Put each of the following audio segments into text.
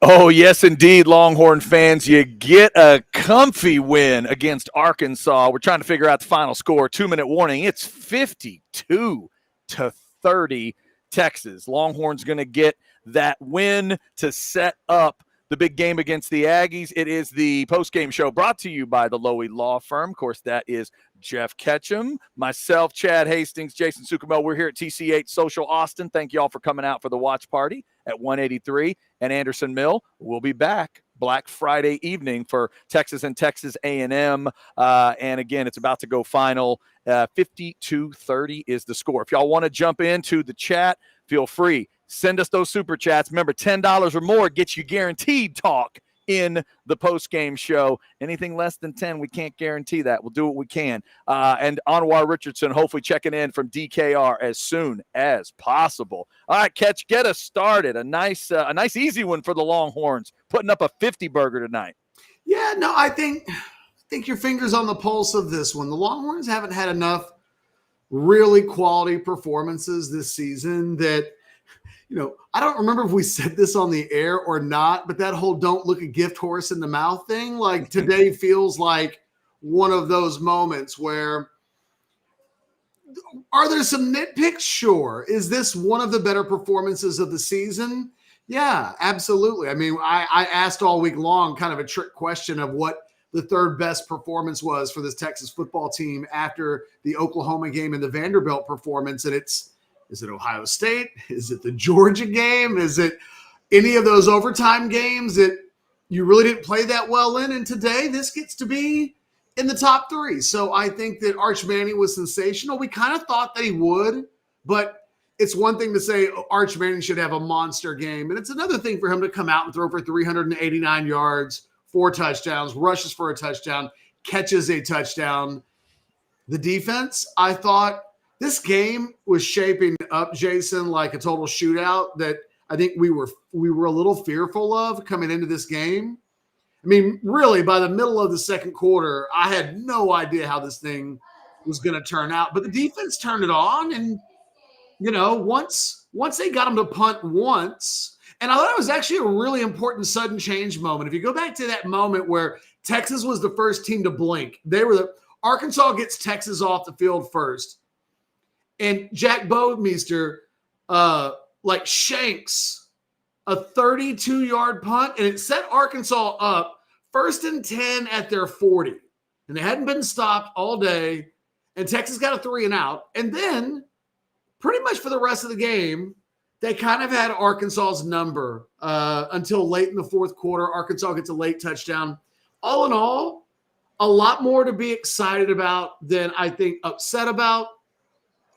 Oh, yes, indeed, Longhorn fans. You get a comfy win against Arkansas. We're trying to figure out the final score. 2-minute warning. It's 52-30 Texas. Longhorns going to get that win to set up the big game against the Aggies. It is the postgame show brought to you by the Lowy Law Firm. Of course, that is Jeff Ketchum, myself, Chad Hastings, Jason Sukamel. We're here at TC8 Social Austin. Thank you all for coming out for the watch party at 183 and Anderson Mill. We'll be back Black Friday evening for Texas and Texas A&M. And again, it's about to go final. 52-30 is the score. If y'all want to jump into the chat, feel free. Send us those super chats. Remember, $10 or more gets you guaranteed talk in the post-game show. Anything less than 10, we can't guarantee that. We'll do what we can. And Anwar Richardson, hopefully checking in from DKR as soon as possible. All right, Catch, get us started. A nice easy one for the Longhorns, putting up a 50-burger tonight. Yeah, no, I think your finger's on the pulse of this one. The Longhorns haven't had enough really quality performances this season that, I don't remember if we said this on the air or not, but that whole don't look a gift horse in the mouth thing, like today feels like one of those moments where, are there some nitpicks? Sure. Is this one of the better performances of the season? Yeah, absolutely. I mean, I asked all week long kind of a trick question of what the third best performance was for this Texas football team after the Oklahoma game and the Vanderbilt performance. And is it Ohio State? Is it the Georgia game? Is it any of those overtime games that you really didn't play that well in? And today this gets to be in the top three. So I think that Arch Manning was sensational. We kind of thought that he would, but it's one thing to say Arch Manning should have a monster game. And it's another thing for him to come out and throw for 389 yards, 4 touchdowns, rushes for a touchdown, catches a touchdown. The defense, I thought, this game was shaping up, Jason, like a total shootout that I think we were a little fearful of coming into this game. I mean, really, by the middle of the second quarter, I had no idea how this thing was going to turn out. But the defense turned it on, and once they got them to punt once, and I thought it was actually a really important sudden change moment. If you go back to that moment where Texas was the first team to blink, Arkansas gets Texas off the field first. And Jack Bodemeister shanks a 32-yard punt, and it set Arkansas up 1st and 10 at their 40. And they hadn't been stopped all day, and Texas got a 3 and out. And then pretty much for the rest of the game, they kind of had Arkansas's number until late in the fourth quarter. Arkansas gets a late touchdown. All in all, a lot more to be excited about than I think upset about.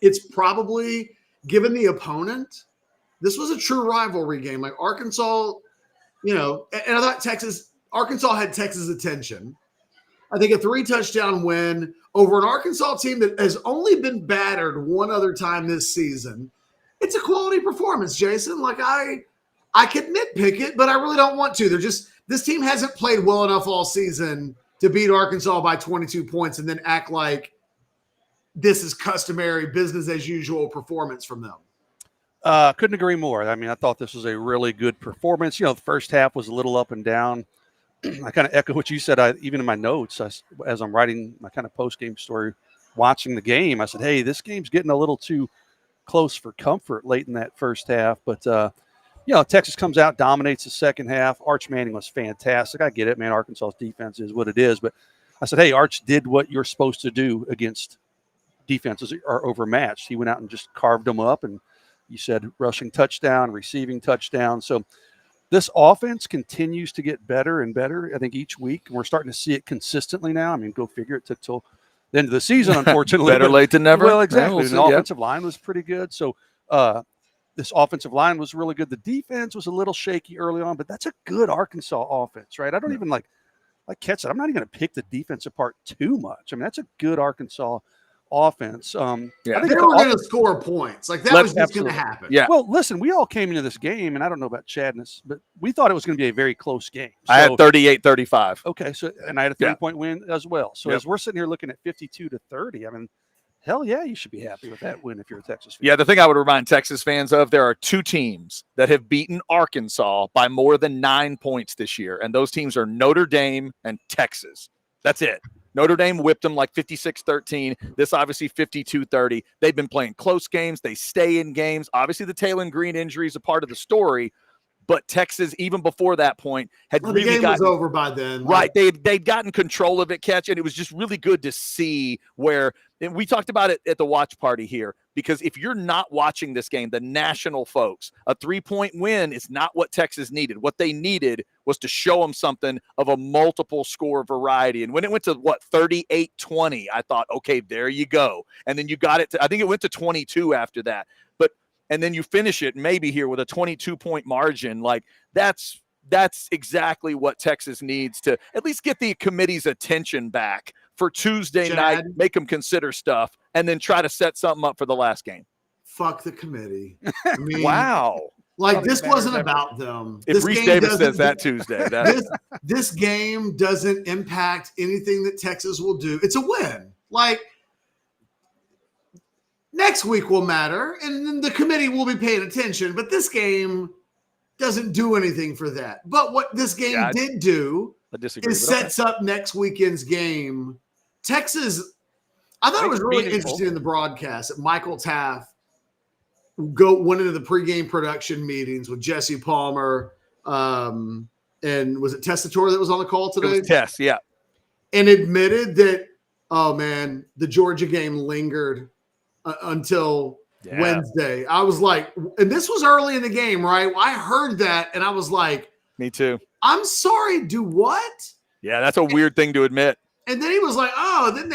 It's probably, given the opponent, this was a true rivalry game. Like Arkansas, and I thought Arkansas had Texas' attention. I think a 3-touchdown win over an Arkansas team that has only been battered one other time this season. It's a quality performance, Jason. Like I could nitpick it, but I really don't want to. This team hasn't played well enough all season to beat Arkansas by 22 points and then act like this is customary business as usual performance from them. Couldn't agree more. I mean, I thought this was a really good performance. The first half was a little up and down. I kind of echo what you said. Even in my notes, as I'm writing my kind of post-game story, watching the game, I said, hey, this game's getting a little too close for comfort late in that first half. But, Texas comes out, dominates the second half. Arch Manning was fantastic. I get it, man. Arkansas's defense is what it is. But I said, hey, Arch did what you're supposed to do against defenses are overmatched. He went out and just carved them up, and you said rushing touchdown, receiving touchdown. So this offense continues to get better and better, I think, each week. And we're starting to see it consistently now. I mean, go figure, it took till the end of the season, unfortunately. Better late than never. Well, exactly. Yeah, the offensive line was pretty good. So this offensive line was really good. The defense was a little shaky early on, but that's a good Arkansas offense, right? I don't even like Ketch said, I'm not even going to pick the defense apart too much. I mean, that's a good Arkansas offense. I think they were going to score points. Like that was just going to happen. Yeah. Well, listen, we all came into this game, and I don't know about Chadness, but we thought it was going to be a very close game. So, I had 38-35. Okay, so and I had a 3-point win as well. So as we're sitting here looking at 52-30, I mean, Hell yeah, you should be happy with that win if you're a Texas fan. Yeah, the thing I would remind Texas fans of, there are 2 teams that have beaten Arkansas by more than 9 points this year, and those teams are Notre Dame and Texas. That's it. Notre Dame whipped them like 56-13. This obviously 52-30. They've been playing close games. They stay in games. Obviously, the Taylor Green injury is a part of the story, but Texas, even before that point, had Well, really the game gotten was over by then. right. They'd gotten control of it, Catch, and it was just really good to see where. And we talked about it at the watch party here, because if you're not watching this game, the national folks, a 3-point win is not what Texas needed. What they needed was to show them something of a multiple score variety. And when it went to 38-20, I thought, okay, there you go. And then you got it to, I think it went to 22 after that. And then you finish it maybe here with a 22-point margin. Like that's exactly what Texas needs to at least get the committee's attention back for Tuesday night, make them consider stuff, and then try to set something up for the last game. Fuck the committee. I mean, wow. Like, this wasn't about them. If Reese Davis says that Tuesday, this game doesn't impact anything that Texas will do. It's a win. Like, next week will matter, and then the committee will be paying attention, but this game doesn't do anything for that. But what this game did do is sets up next weekend's game. Texas, I thought it was really interesting in the broadcast that Michael Taft went into the pregame production meetings with Jesse Palmer, and was it Tessitore that was on the call today? It was Tess, yeah. And admitted that, oh man, the Georgia game lingered until Wednesday. I was like, and this was early in the game, right? I heard that and I was like, me too. I'm sorry, do what? Yeah, that's a weird thing to admit. And then he was like, oh, then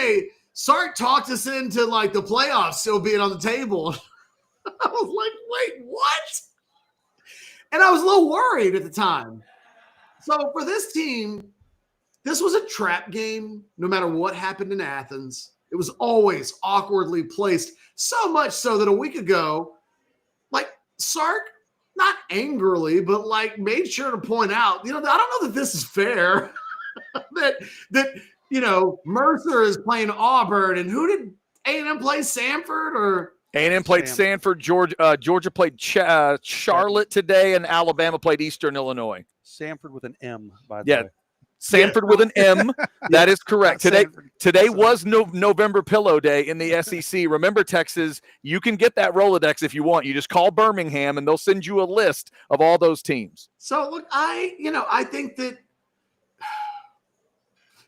Sark talked us into like the playoffs still being on the table. I was like, wait, what? And I was a little worried at the time. So for this team, this was a trap game no matter what happened in Athens. It was always awkwardly placed, so much so that a week ago, like Sark, not angrily, but like made sure to point out, I don't know that this is fair. that Mercer is playing Auburn, and who did A&M play? Samford or A&M played Sanford. Georgia played Charlotte today, and Alabama played Eastern Illinois. Samford with an M, by the way. Sanford with an M. That is correct. Today was November Pillow Day in the SEC. Remember, Texas, you can get that Rolodex if you want. You just call Birmingham, and they'll send you a list of all those teams. So, look, I think that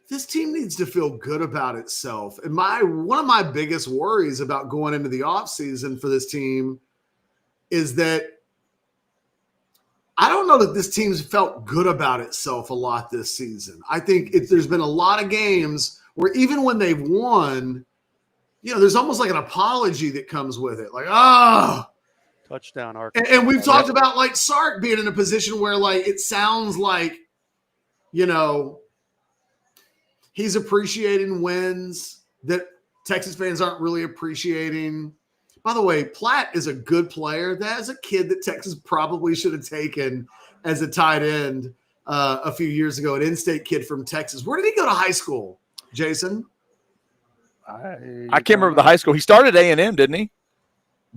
this team needs to feel good about itself. And one of my biggest worries about going into the offseason for this team is that I don't know that this team's felt good about itself a lot this season. I think there's been a lot of games where even when they've won, there's almost like an apology that comes with it. Like, touchdown, Arkansas. And we've talked about like Sark being in a position where like it sounds like, he's appreciating wins that Texas fans aren't really appreciating. By the way, Platt is a good player. That is a kid that Texas probably should have taken as a tight end a few years ago, an in-state kid from Texas. Where did he go to high school, Jason? I can't remember the high school. He started at A&M, didn't he?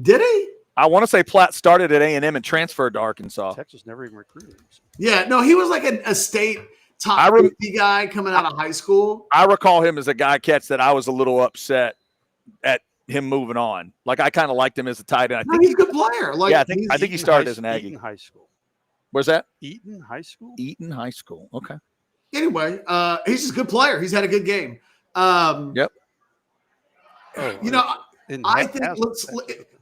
Did he? I want to say Platt started at A&M and transferred to Arkansas. Texas never even recruited him. Yeah, no, he was like a state top 50 guy coming out of high school. I recall him as a guy, Catch, that I was a little upset at him moving on. Like, I kind of liked him as a tight end. I think he's a good player. Like, I think he started as an Aggie. Eaton High School. Where's that? Eaton High School. Eaton High School. Okay. Anyway, he's just a good player. He's had a good game. Yep. I think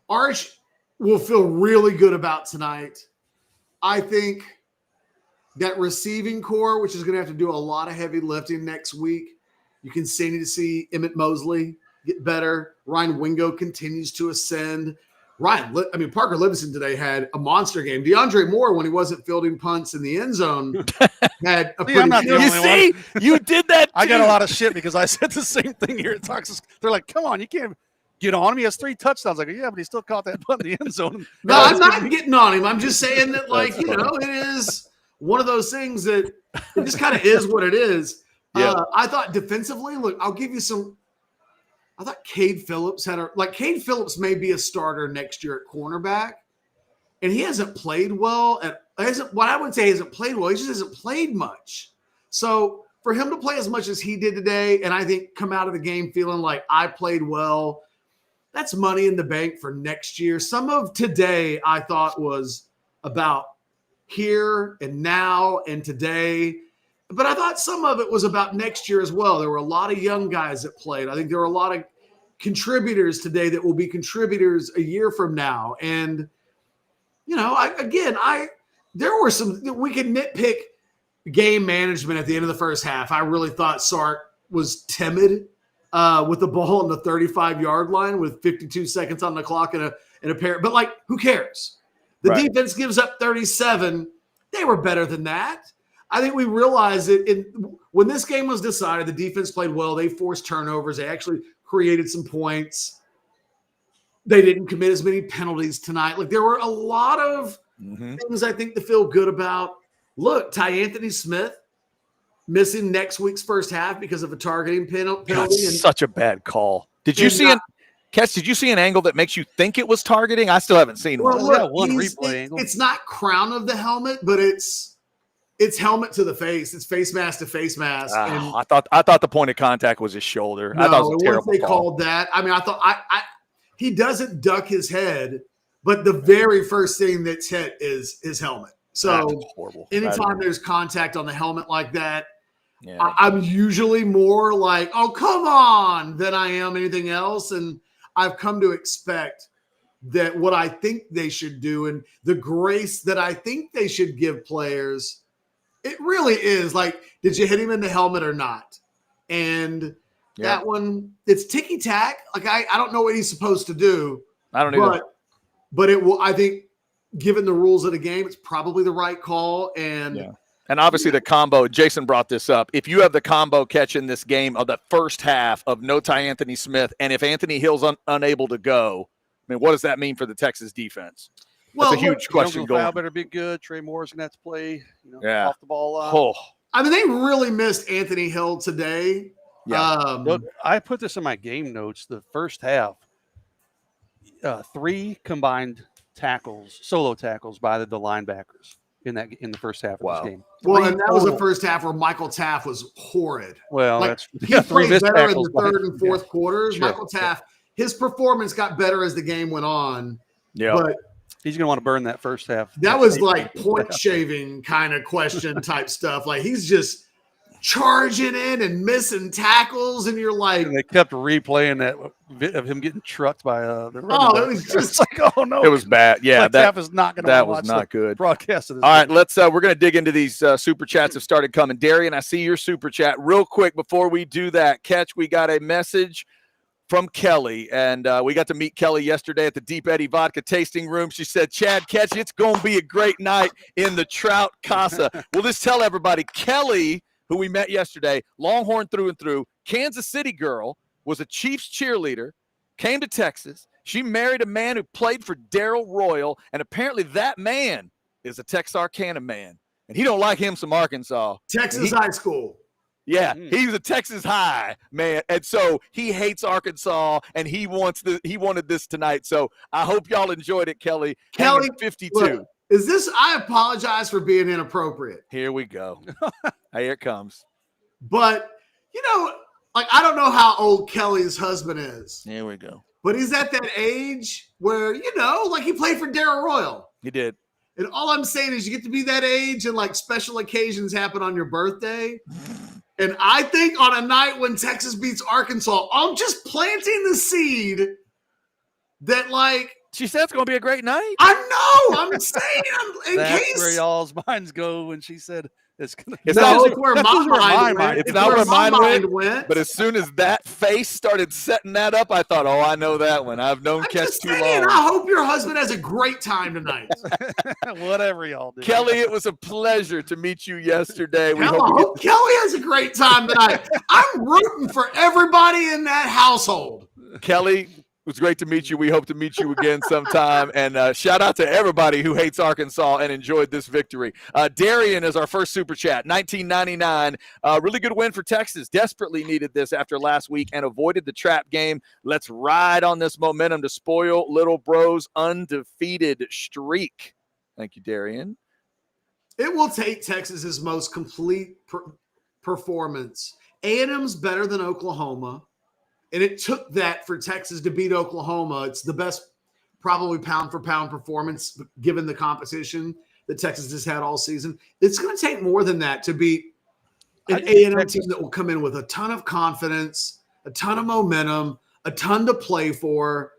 Arch will feel really good about tonight. I think that receiving core, which is going to have to do a lot of heavy lifting next week, you can continue to see Emmett Mosley get better. Ryan Wingo continues to ascend. Parker Livingston today had a monster game. DeAndre Moore, when he wasn't fielding punts in the end zone, had a pretty good. You did that too. I got a lot of shit because I said the same thing here at Texas. They're like, come on, you can't get on him. He has 3 touchdowns. I go, yeah, but he still caught that punt in the end zone. No, I'm not getting on him. I'm just saying that, it is one of those things that it just kind of is what it is. Yeah. I thought defensively, look, I'll give you some I thought Cade Phillips Cade Phillips may be a starter next year at cornerback, and he hasn't played well. He hasn't played well. He just hasn't played much. So for him to play as much as he did today, and I think come out of the game feeling like I played well, that's money in the bank for next year. Some of today I thought was about here and now and today. But I thought some of it was about next year as well. There were a lot of young guys that played. I think there were a lot of contributors today that will be contributors a year from now. And, there were we could nitpick game management at the end of the first half. I really thought Sark was timid with the ball on the 35-yard line with 52 seconds on the clock and a pair. But, who cares? The defense gives up 37. They were better than that. I think we realized it when this game was decided, the defense played well. They forced turnovers. They actually created some points. They didn't commit as many penalties tonight. There were a lot of things I think to feel good about. Look, Anthony Smith missing next week's first half because of a targeting penalty. God, such a bad call. Did you see an angle that makes you think it was targeting? I still haven't seen one. Look, one replay angle. It's not crown of the helmet, but it's helmet to the face. It's face mask to face mask. And I thought the point of contact was his shoulder. No, I thought it was a terrible they call. called that. I mean, I thought he doesn't duck his head, but the very first thing that's hit is his helmet. So horrible. Anytime there's contact on the helmet like that, yeah. I'm usually more like, oh, come on, than I am anything else. And I've come to expect that what I think they should do and the grace that I think they should give players, it really is did you hit him in the helmet or not? And that one, it's ticky-tack. I don't know what he's supposed to do. I don't either. But it will, I think, given the rules of the game, it's probably the right call. And obviously the combo, Jason brought this up. If you have the combo catch in this game of the first half of no Anthony Smith, and if Anthony Hill's unable to go, I mean, what does that mean for the Texas defense? That's a huge question going. Foul better be good. Trey Moore's gonna have to play, off the ball line. Oh. I mean, they really missed Anthony Hill today. Yeah. Look, I put this in my game notes. The first half, 3 combined tackles, solo tackles by the linebackers in the first half of this game. Well, and that was the first half where Michael Taft was horrid. Well, he played better in the third and fourth quarters. Sure. Michael Taft, his performance got better as the game went on. Yeah. But he's going to want to burn that first half. That was point shaving kind of question type stuff. He's just charging in and missing tackles, and you're like, and they kept replaying that of him getting trucked by the running back. It was just oh no, it was bad. Yeah, that was not going to. That was not good. Broadcast of this. All right, let's. We're going to dig into these super chats have started coming. Darian, I see your super chat real quick before we do that. Catch, we got a message from Kelly, and we got to meet Kelly yesterday at the Deep Eddy Vodka tasting room. She said, Chad, catch, it's going to be a great night in the Trout Casa. We'll just tell everybody, Kelly, who we met yesterday, Longhorn through and through, Kansas City girl, was a Chiefs cheerleader, came to Texas. She married a man who played for Darrell Royal, and apparently that man is a Texarkana man, and he don't like him some Arkansas. Texas high school. Yeah, he's a Texas high man, and so he hates Arkansas, and he wanted this tonight. So I hope y'all enjoyed it, Kelly. Kelly, 52. Look, is this? I apologize for being inappropriate. Here we go. Here it comes. But I don't know how old Kelly's husband is. Here we go. But he's at that age where he played for Darrell Royal. He did. And all I'm saying is you get to be that age and special occasions happen on your birthday. And I think on a night when Texas beats Arkansas, I'm just planting the seed that she said it's going to be a great night. I know. I'm saying That's where y'all's minds go when she said it's going to. It's where my mind went. It's not where my mind went. But as soon as that face started setting that up, I thought, I know that one. I've known Catch too long. I hope your husband has a great time tonight. Whatever y'all do. Kelly, it was a pleasure to meet you yesterday. I hope Kelly has a great time tonight. I'm rooting for everybody in that household. Kelly, It was great to meet you. We hope to meet you again sometime. And shout out to everybody who hates Arkansas and enjoyed this victory. Darian is our first super chat. 1999. Really good win for Texas. Desperately needed this after last week and avoided the trap game. Let's ride on this momentum to spoil Little Bro's undefeated streak. Thank you, Darian. It will take Texas's most complete performance. A&M's better than Oklahoma. And it took that for Texas to beat Oklahoma. It's the best, probably pound-for-pound performance, given the competition that Texas has had all season. It's going to take more than that to beat an A&M team that will come in with a ton of confidence, a ton of momentum, a ton to play for.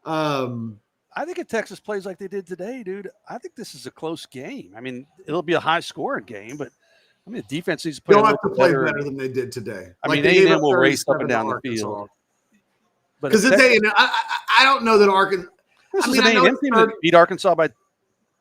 I think if Texas plays like they did today, dude, I think this is a close game. I mean, it'll be a high-scoring game, but I mean, the defense needs to play. They'll have to play better than they did today. I mean, A&M will race up and down the field. Because it's A&M. I don't know that Arkansas. This is an A&M team that beat Arkansas by,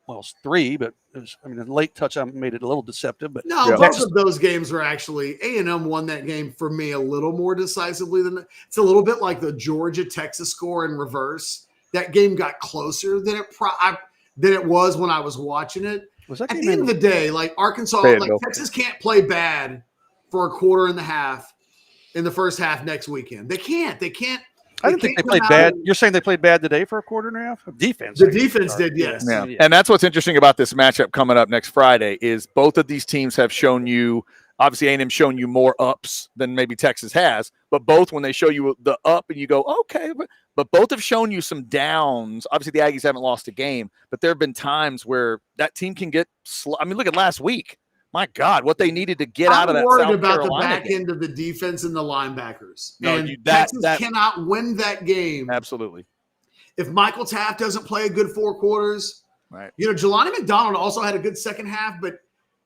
well, it's 3, but it was, I mean, the late touchdown made it a little deceptive. But no, both of those games were actually A&M won that game for me a little more decisively than it's a little bit like the Georgia-Texas score in reverse. That game got closer than it was when I was watching it. At the end of the day, like Arkansas, Texas can't play bad for a quarter and a half in the first half next weekend. They can't. I didn't think they played bad. You're saying they played bad today for a quarter and a half? Defense. The defense did, yes. Yeah. And that's what's interesting about this matchup coming up next Friday is both of these teams have shown you, obviously A&M shown you more ups than maybe Texas has, but both when they show you the up and you go, okay, but both have shown you some downs. Obviously the Aggies haven't lost a game, but there have been times where that team can get I mean, look at last week. My God, what they needed to get out of that South Carolina game. I'm worried about the back end of the defense and the linebackers. No, and Texas cannot win that game. Absolutely. If Michael Taft doesn't play a good 4 quarters, right? You know, Jelani McDonald also had a good second half, but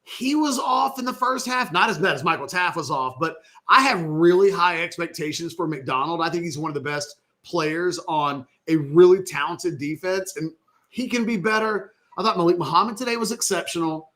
he was off in the first half. Not as bad as Michael Taft was off, but I have really high expectations for McDonald. I think he's one of the best players on a really talented defense, and he can be better. I thought Malik Muhammad today was exceptional.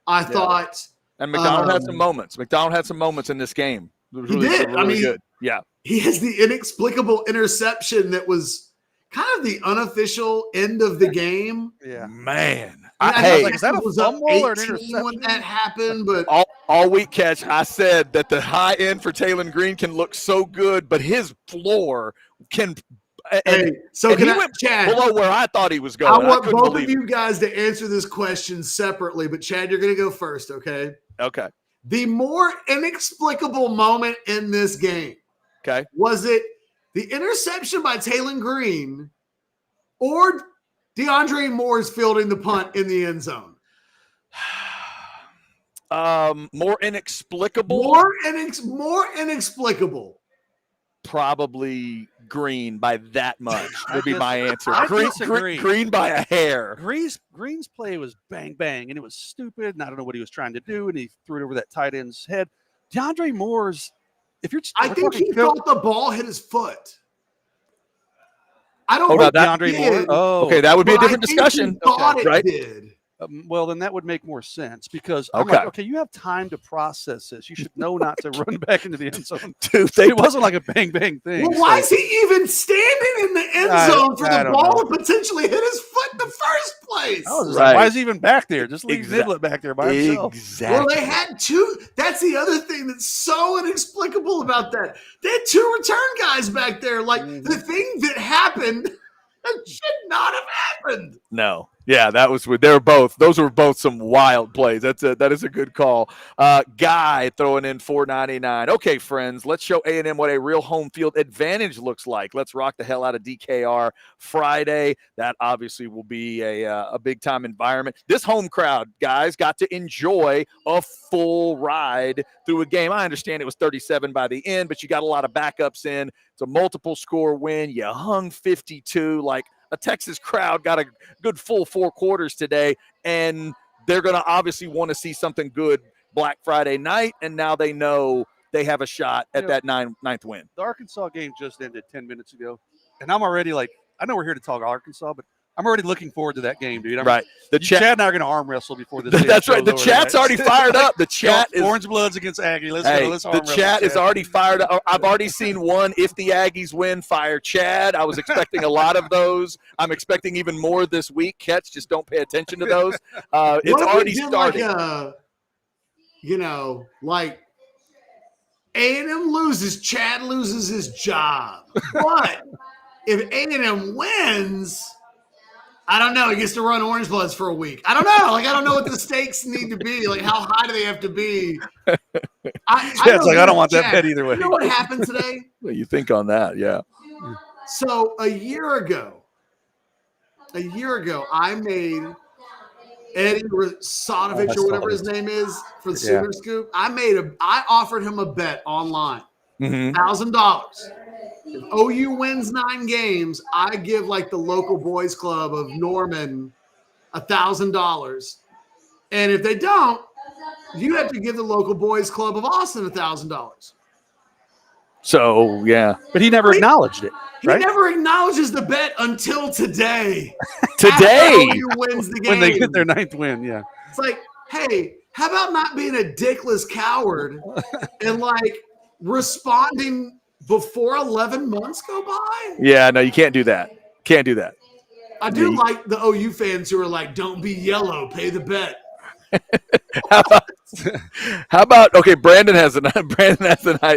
I thought, and McDonald had some moments. McDonald had some moments in this game. He did. Really, I mean, good. Yeah, he has the inexplicable interception that was kind of the unofficial end of the game. Yeah, man. Hey, is that a fumble or an interception when that happened? But all week, Catch, I said that the high end for Taylon Green can look so good, but his floor can. So can he went Chad, below where I thought he was going. I want both of you guys to answer this question separately, but Chad, you're going to go first, okay? Okay. The more inexplicable moment in this game, okay, was it the interception by Taylon Green or DeAndre Moore's fielding the punt in the end zone? More inexplicable. More inexplicable. Probably Green by that much would be my answer. Green by a hair. Green's play was bang bang, and it was stupid, and I don't know what he was trying to do, and he threw it over that tight end's head. DeAndre Moore's, I think he thought the ball hit his foot. I don't know DeAndre Moore. Oh, okay, that would be a different discussion. Thought it did. Well, then that would make more sense because I'm like, okay, you have time to process this. You should know not to run back into the end zone. Dude, it wasn't like a bang bang thing. Well, why is he even standing in the end zone for the ball to potentially hit his foot in the first place? Like, why is he even back there? Just leave Nidlet back there by himself. Exactly. Well, they had 2. That's the other thing that's so inexplicable about that. They had 2 return guys back there. Like the thing that happened should not have happened. No. Yeah, those were both some wild plays. That is a good call. Guy throwing in $4.99. Okay, friends, let's show A&M what a real home field advantage looks like. Let's rock the hell out of DKR Friday. That obviously will be a big time environment. This home crowd, guys, got to enjoy a full ride through a game. I understand it was 37 by the end, but you got a lot of backups in. It's a multiple score win. You hung 52. Like, a Texas crowd got a good full 4 quarters today, and they're going to obviously want to see something good Black Friday night, and now they know they have a shot at that ninth win. The Arkansas game just ended 10 minutes ago, and I'm already like, I know we're here to talk Arkansas, but I'm already looking forward to that game, dude. Right. Chad and I are going to arm wrestle before this. That's right. The chat's already fired up. The chat is Orange Bloods against Aggie. Let's arm the wrestle, chat is already fired up. I've already seen one. If the Aggies win, fire Chad. I was expecting a lot of those. I'm expecting even more this week. Catch, just don't pay attention to those. It's already started. Like A&M loses, Chad loses his job. But if A&M wins, I don't know. He gets to run Orange Bloods for a week. I don't know. I don't know what the stakes need to be. Like, how high do they have to be? Chad's like, I don't want that bet either way. You know what happened today? Well, you think on that, yeah. So a year ago, I made Eddie Rasonovich or whatever his name is for the Sooner Scoop. I offered him a bet online, $1,000. If OU wins 9 games, I give like the local boys club of Norman $1,000. And if they don't, you have to give the local boys club of Austin $1,000. So, yeah. But he never acknowledged it. Right? He never acknowledges the bet until today. Today. OU wins the game. When they get their 9th win, yeah. It's like, hey, how about not being a dickless coward and like responding before 11 months go by? Yeah, no, you can't do that. Can't do that. I do like the OU fans who are like, don't be yellow, pay the bet. How about okay? Brandon has a night.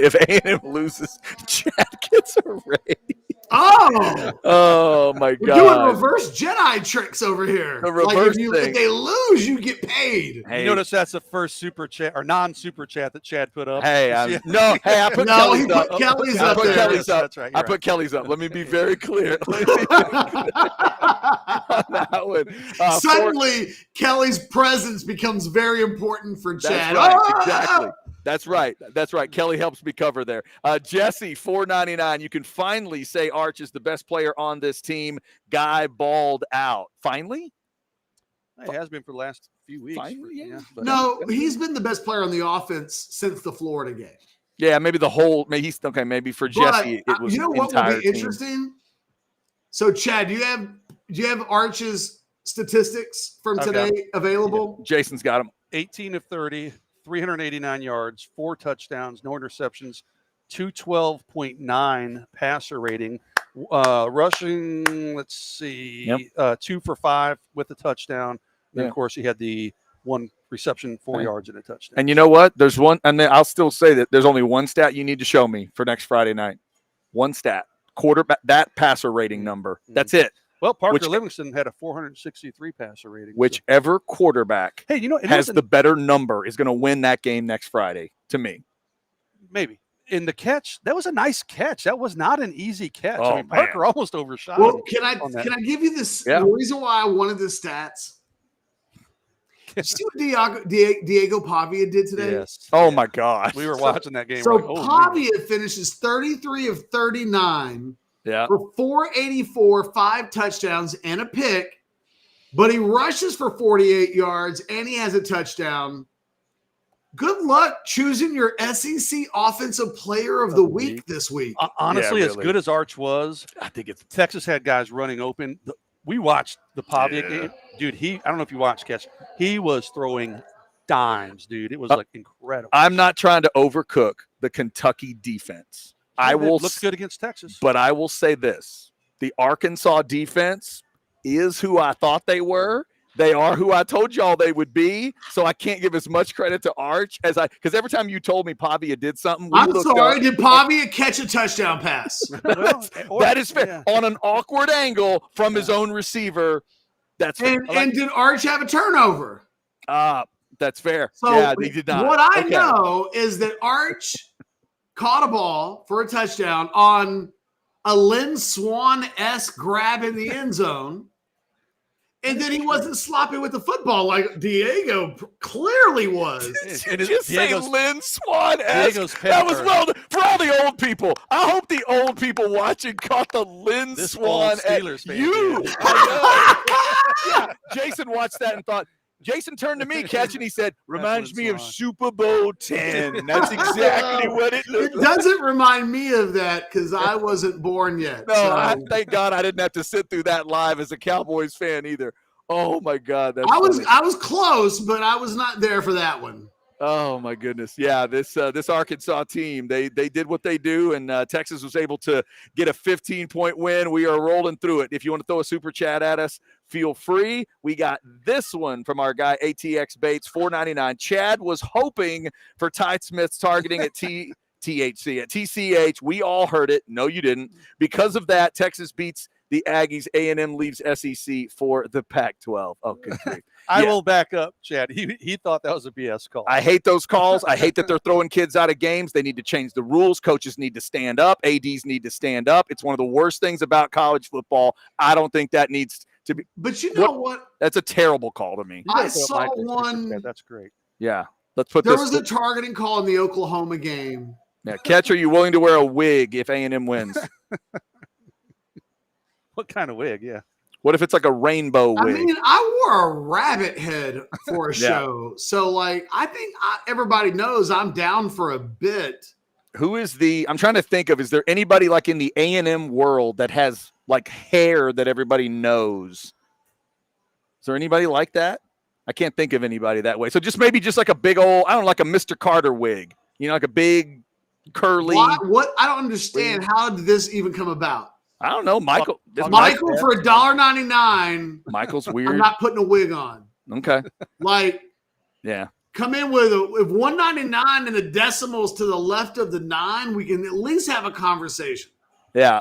If A&M loses, Chad gets a raise. Oh my God! We're doing reverse Jedi tricks over here. The reverse if they lose, you get paid. Hey. You notice that's the first super chat or non-super chat that Chad put up. Hey, I put Kelly's up. Kelly's up. That's right. I put Kelly's up. Let me be very clear. On that one. Suddenly, Kelly's presence becomes very important for Chad. That's right. Exactly. That's right. Kelly helps me cover there. Jesse, $4.99. You can finally say Arch is the best player on this team. Guy balled out. Finally? It has been for the last few weeks. Finally, No, he's been the best player on the offense since the Florida game. Yeah, maybe the whole. Maybe for Jesse, it was. You know what will be interesting? So, Chad, do you have Arch's statistics from today available? Yeah. Jason's got them. 18 of 30. 389 yards, 4 touchdowns, no interceptions, 212.9 passer rating. Rushing, let's see, 2 for 5 with a touchdown. And, of course, he had the 1 reception, 4 yards, and a touchdown. And you know what? There's one, and then I'll still say that there's only one stat you need to show me for next Friday night. One stat. Quarterback, that passer rating number. That's it. Well, Parker Livingston had a 463 passer rating. Whichever quarterback has the better number is going to win that game next Friday, to me. Maybe. In the catch, that was a nice catch. That was not an easy catch. Oh, Parker almost overshot him. Can I give you this? The reason why I wanted the stats. Did you see what Diego Pavia did today? Yes. Oh, my gosh. We were watching that game. So Pavia finishes 33 of 39. Yeah. For 484, 5 touchdowns, and a pick, but he rushes for 48 yards and he has a touchdown. Good luck choosing your SEC Offensive Player of the Week this week. Honestly, as good as Arch was, I think Texas had guys running open. We watched the Pavia game. Dude, I don't know if you watched catch. He was throwing dimes, dude. It was like incredible. I'm not trying to overcook the Kentucky defense. Looks good against Texas. But I will say this. The Arkansas defense is who I thought they were. They are who I told y'all they would be. So I can't give as much credit to Arch because every time you told me Pavia did something. I'm sorry. Did Pavia catch a touchdown pass? That is fair. Yeah. On an awkward angle from his own receiver. That's fair. And did Arch have a turnover? That's fair. So yeah, he did not. What I know is that Arch caught a ball for a touchdown on a Lynn Swan-esque grab in the end zone, and then he wasn't sloppy with the football like Diego clearly was. Did you just say Lynn Swan-esque? That was well done. For all the old people. I hope the old people watching caught the Lynn Swan-esque. Steelers fan. I know. Yeah, Jason watched that and thought, Jason turned to me, Catch, and he said, reminds me of Salon. Super Bowl 10. That's exactly what it looks It like. doesn't remind me of that because I wasn't born yet. No, so. thank God I didn't have to sit through that live as a Cowboys fan either. Oh, my God. That's I funny. was close, but I was not there for that one. Oh my goodness. Yeah, this Arkansas team, they did what they do, and Texas was able to get a 15-point win. We are rolling through it. If you want to throw a super chat at us, feel free. We got this one from our guy ATX Bates, $4.99. Chad was hoping for Ty Smith's targeting at THC at TCH. We all heard it. No, you didn't. Because of that, Texas beats the Aggies. A&M leaves SEC for the Pac-12. Oh, good grief. I Yeah. will back up, Chad. He thought that was a BS call. I hate those calls. I hate that they're throwing kids out of games. They need to change the rules. Coaches need to stand up. ADs need to stand up. It's one of the worst things about college football. I don't think that needs to be. But you know what? That's a terrible call to me. You gotta I throw up saw Michael's super one- chat. That's great. Yeah. Let's put There this. was a targeting call in the Oklahoma game. Yeah. Catch, are you willing to wear a wig if A&M wins? What kind of wig? Yeah. What if it's like a rainbow I wig? mean, I wore a rabbit head for a Yeah. show. So, like, I think everybody knows I'm down for a bit. Who is I'm trying to think of, is there anybody like in the A&M world that has like hair that everybody knows? Is there anybody like that? I can't think of anybody that way. So maybe just like a big old, I don't know, like a Mr. Carter wig, like a big curly. What? I don't understand. How did this even come about? I don't know. Michael. Michael for $1.99. Michael's I'm weird. not putting a wig on. Okay. Like, Yeah. come in with if 199 and the decimals to the left of the 9, we can at least have a conversation. Yeah.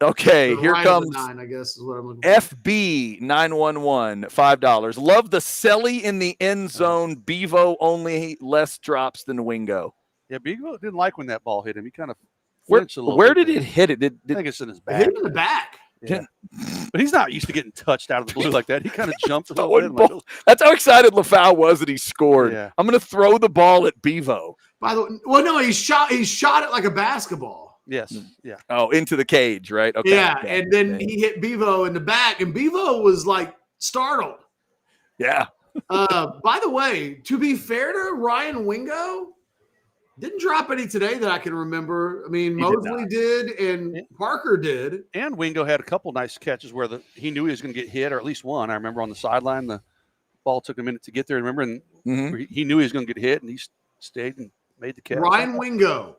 Okay. The Here right of comes the 9, I guess is what I'm looking for. FB 911, $5. Love the Selly in the end zone. Bevo only less drops than Wingo. Yeah, Beagle didn't like when that ball hit him. He kind of Where flinched a little where bit did there. it hit it? I think it's in his Hit back. him in the back. Yeah. But he's not used to getting touched out of the blue like that. He kind of jumped a little Throwing bit. ball. That's how excited LaFau was that he scored. Yeah. I'm going to throw the ball at Bevo. By the way, well, no, he shot it like a basketball. Yes. Yeah. Oh, into the cage, right? Okay. Yeah, okay. and then he hit Bevo in the back, and Bevo was like startled. Yeah. By the way, to be fair to Ryan Wingo, didn't drop any today that I can remember. I mean, He did Mosley not. did, and Parker did. And Wingo had a couple nice catches where he knew he was going to get hit, or at least one. I remember on the sideline, the ball took a minute to get there. Remember, and he knew he was going to get hit, and he stayed and made the catch. Ryan Wingo,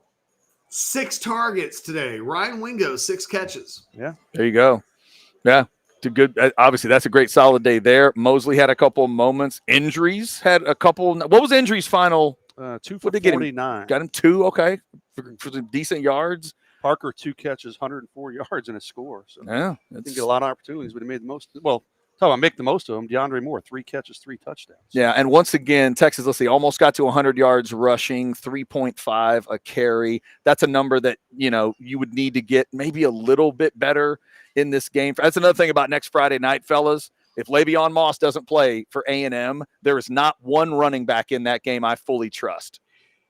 6 targets today. Ryan Wingo, 6 catches. Yeah. There you go. Yeah. It's a good. Obviously, that's a great solid day there. Mosley had a couple of moments. Injuries had a couple. What was Injuries' final? 2 for What did they get him? 49. Got him 2. Okay. For some decent yards. Parker 2 catches, 104 yards, and a score. So Yeah. he didn't get a lot of opportunities, but he made the most. Well, talk about make the most of them. DeAndre Moore, 3 catches, 3 touchdowns. Yeah, and once again, Texas, let's see, almost got to 100 yards rushing, 3.5 a carry. That's a number that, you would need to get maybe a little bit better in this game. That's another thing about next Friday night, fellas. If Le'Veon Moss doesn't play for A&M, there is not one running back in that game I fully trust.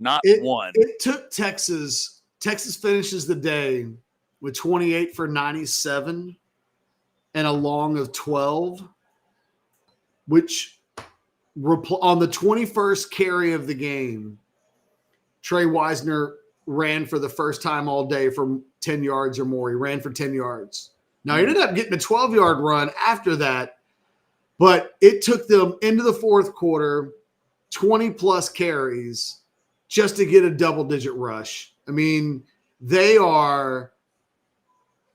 Not one. It took Texas. Texas finishes the day with 28 for 97 and a long of 12, which on the 21st carry of the game, Trey Wisner ran for the first time all day for 10 yards or more. He ran for 10 yards. Now, he ended up getting a 12-yard run after that, but it took them into the fourth quarter, 20-plus carries just to get a double-digit rush. I mean, they are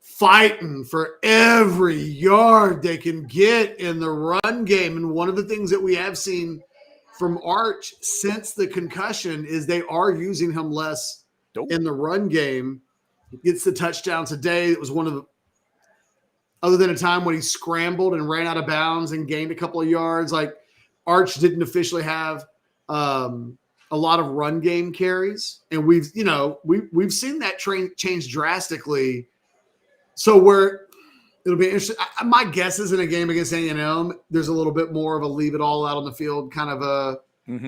fighting for every yard they can get in the run game. And one of the things that we have seen from Arch since the concussion is they are using him less in the run game. He gets the touchdown today. It was one of the other than a time when he scrambled and ran out of bounds and gained a couple of yards. Like Arch didn't officially have a lot of run game carries, and we've seen that change drastically. So it'll be interesting. My guess is in a game against A&M, there's a little bit more of a leave it all out on the field kind of a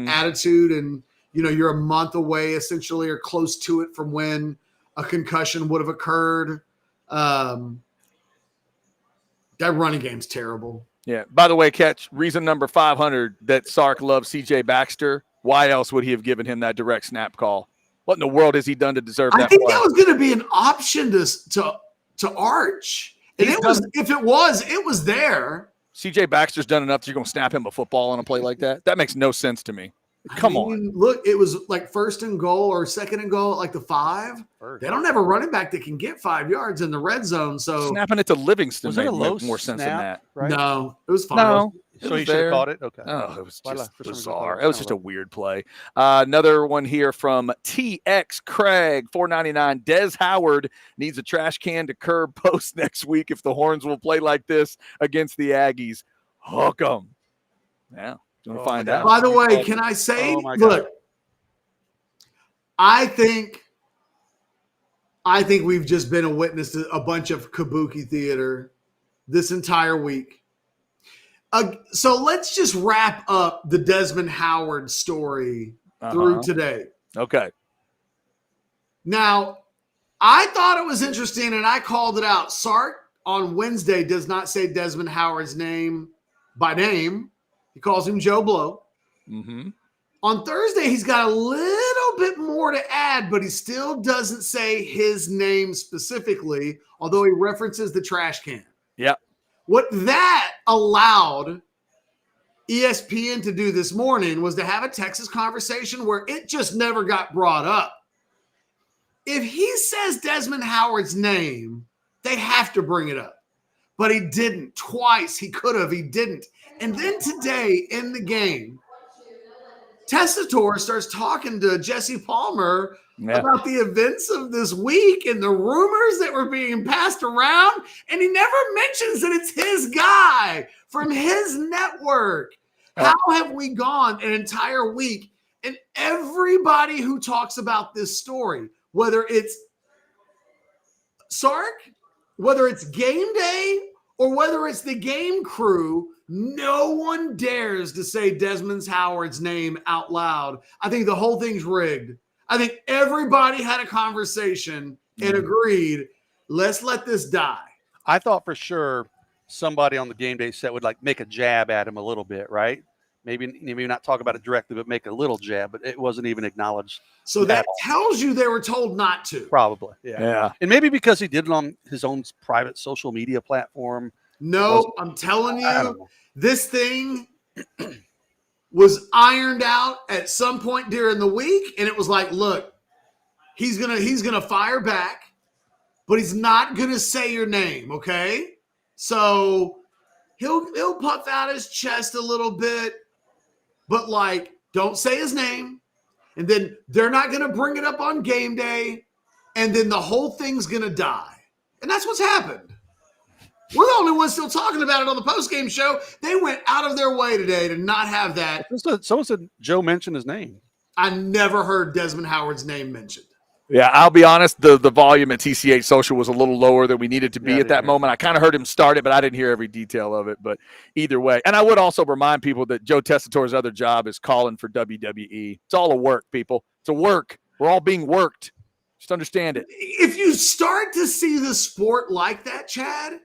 attitude, and you're a month away essentially or close to it from when a concussion would have occurred. That running game's terrible. Yeah. By the way, Catch, reason number 500 that Sark loves C.J. Baxter. Why else would he have given him that direct snap call? What in the world has he done to deserve that? I think play? that was going to be an option to Arch. And it was there. C.J. Baxter's done enough that you're going to snap him a football on a play like that? That makes no sense to me. Come on. Look, it was like 1st and goal or 2nd and goal at like the 5. They don't have a running back that can get 5 yards in the red zone. So snapping it to Livingston was it a low more sense than that. Right? No, it was fine. No. So he should have caught it? Okay. Oh, it was just bizarre. It was just a weird play. Another one here from TX Craig, $4.99. Des Howard needs a trash can to curb Post next week if the Horns will play like this against the Aggies. Hook 'em. Yeah. We'll find out. By the way, can I say, look, I think we've just been a witness to a bunch of kabuki theater this entire week. So let's just wrap up the Desmond Howard story through today. Okay. Now, I thought it was interesting, and I called it out. Sark on Wednesday does not say Desmond Howard's name by name. He calls him Joe Blow. Mm-hmm. On Thursday, he's got a little bit more to add, but he still doesn't say his name specifically, although he references the trash can. Yep. What that allowed ESPN to do this morning was to have a Texas conversation where it just never got brought up. If he says Desmond Howard's name, they have to bring it up. But he didn't. Twice he could have. He didn't. And then today in the game, Tessitore starts talking to Jesse Palmer about the events of this week and the rumors that were being passed around. And he never mentions that it's his guy from his network. How have we gone an entire week? And everybody who talks about this story, whether it's Sark, whether it's game day, or whether it's the game crew, no one dares to say Desmond Howard's name out loud. I think the whole thing's rigged. I think everybody had a conversation and agreed, let's let this die. I thought for sure somebody on the game day set would like make a jab at him a little bit, right? Maybe not talk about it directly, but make a little jab, but it wasn't even acknowledged. So that tells you they were told not to. Probably. Yeah. And maybe because he did it on his own private social media platform. No, I'm telling you, this thing was ironed out at some point during the week, and it was like, look, he's gonna fire back, but he's not gonna say your name, okay? So he'll puff out his chest a little bit, but like, don't say his name, and then they're not gonna bring it up on game day, and then the whole thing's gonna die, and that's what's happened. We're the only ones still talking about it on the postgame show. They went out of their way today to not have that. Someone said Joe mentioned his name. I never heard Desmond Howard's name mentioned. Yeah, I'll be honest, the volume at TCH Social was a little lower than we needed to be at that moment. I kind of heard him start it, but I didn't hear every detail of it. But either way. And I would also remind people that Joe Tessitore's other job is calling for WWE. It's all a work, people. It's a work. We're all being worked. Just understand it. If you start to see the sport like that, Chad,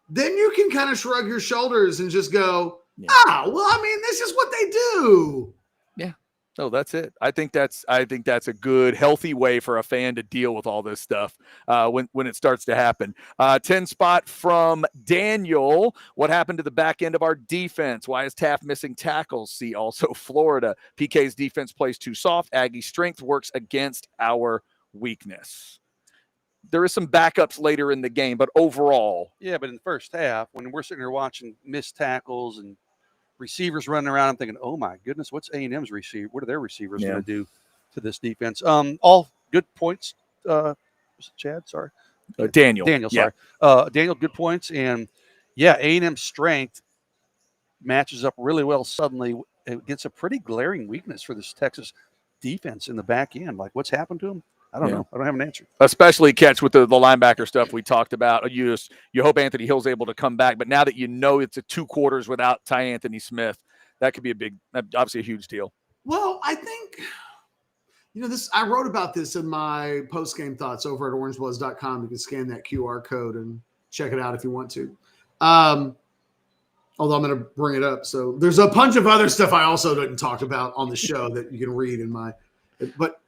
then you can kind of shrug your shoulders and just go, well, I mean, this is what they do. Yeah. No, that's it. I think that's a good, healthy way for a fan to deal with all this stuff when it starts to happen. 10 spot from Daniel. What happened to the back end of our defense? Why is Taft missing tackles? See also Florida. PK's defense plays too soft. Aggie strength works against our weakness. There is some backups later in the game, but overall. Yeah, but in the first half, when we're sitting here watching missed tackles and receivers running around, I'm thinking, oh, my goodness, what's A&M's receiver? What are their receivers going to do to this defense? All good points. Was it Chad? Sorry. Daniel, sorry. Daniel, good points. And, A&M's strength matches up really well suddenly against a pretty glaring weakness for this Texas defense in the back end. Like, what's happened to them? I don't know. I don't have an answer. Especially catch with the linebacker stuff we talked about. You hope Anthony Hill's able to come back, but now that you know it's a 2 quarters without Ty Anthony Smith, that could be obviously a huge deal. Well, I think, I wrote about this in my post-game thoughts over at orangebuzz.com. You can scan that QR code and check it out if you want to. although I'm going to bring it up. So there's a bunch of other stuff I also didn't talk about on the show that you can read in my, but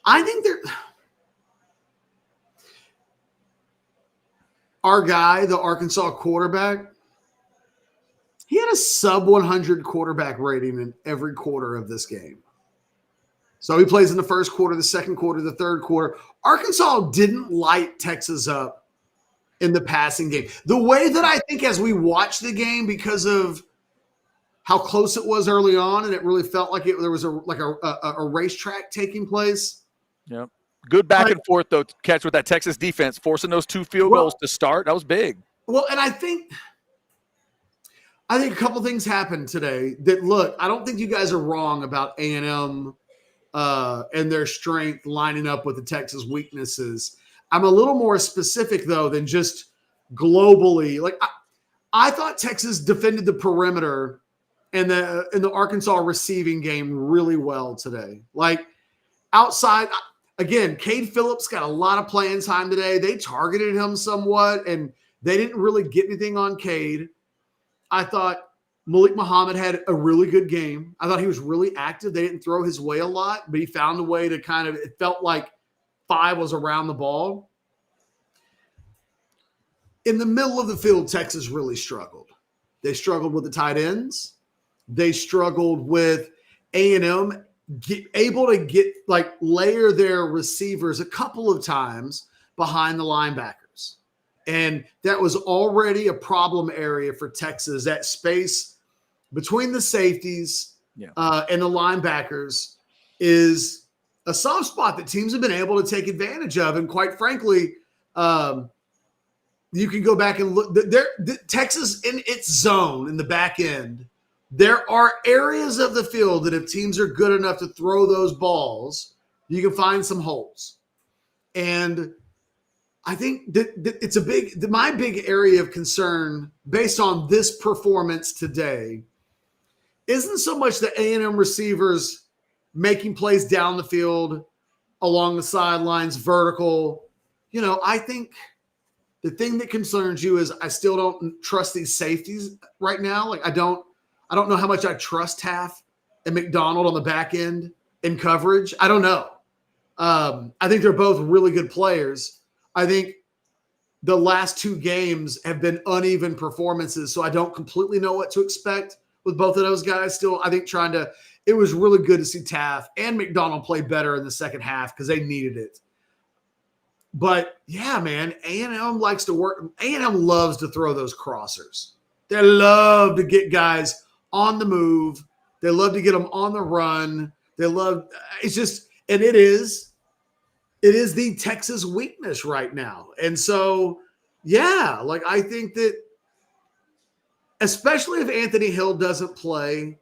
I think our guy, the Arkansas quarterback, he had a sub 100 quarterback rating in every quarter of this game. So he plays in the first quarter, the second quarter, the third quarter. Arkansas didn't light Texas up in the passing game. The way that I think as we watched the game, because of how close it was early on, and it really felt like there was a racetrack taking place. Yep. Good back and forth, though, catch with that Texas defense, forcing those 2 field goals to start. That was big. Well, and I think a couple things happened today that, look, I don't think you guys are wrong about A&M and their strength lining up with the Texas weaknesses. I'm a little more specific, though, than just globally. Like, I thought Texas defended the perimeter in the Arkansas receiving game really well today. Like, outside, again, Cade Phillips got a lot of playing time today. They targeted him somewhat, and they didn't really get anything on Cade. I thought Malik Muhammad had a really good game. I thought he was really active. They didn't throw his way a lot, but he found a way to it felt like 5 was around the ball. In the middle of the field, Texas really struggled. They struggled with the tight ends. They struggled with A&M able to layer their receivers a couple of times behind the linebackers. And that was already a problem area for Texas. That space between the safeties and the linebackers is a soft spot that teams have been able to take advantage of. And quite frankly, you can go back and look. Texas in its zone in the back end, there are areas of the field that if teams are good enough to throw those balls, you can find some holes. And I think that it's my big area of concern based on this performance today isn't so much the A&M receivers making plays down the field, along the sidelines, vertical. I think the thing that concerns you is I still don't trust these safeties right now. Like, I don't know how much I trust Taft and McDonald on the back end in coverage. I don't know. I think they're both really good players. I think the last 2 games have been uneven performances, so I don't completely know what to expect with both of those guys. Still, I think it was really good to see Taft and McDonald play better in the second half because they needed it. But yeah, man, A&M likes to work. A&M loves to throw those crossers. They love to get guys on the move. They love to get them on the run. It's just, and it is the Texas weakness right now. And so, yeah, like I think that especially if Anthony Hill doesn't play,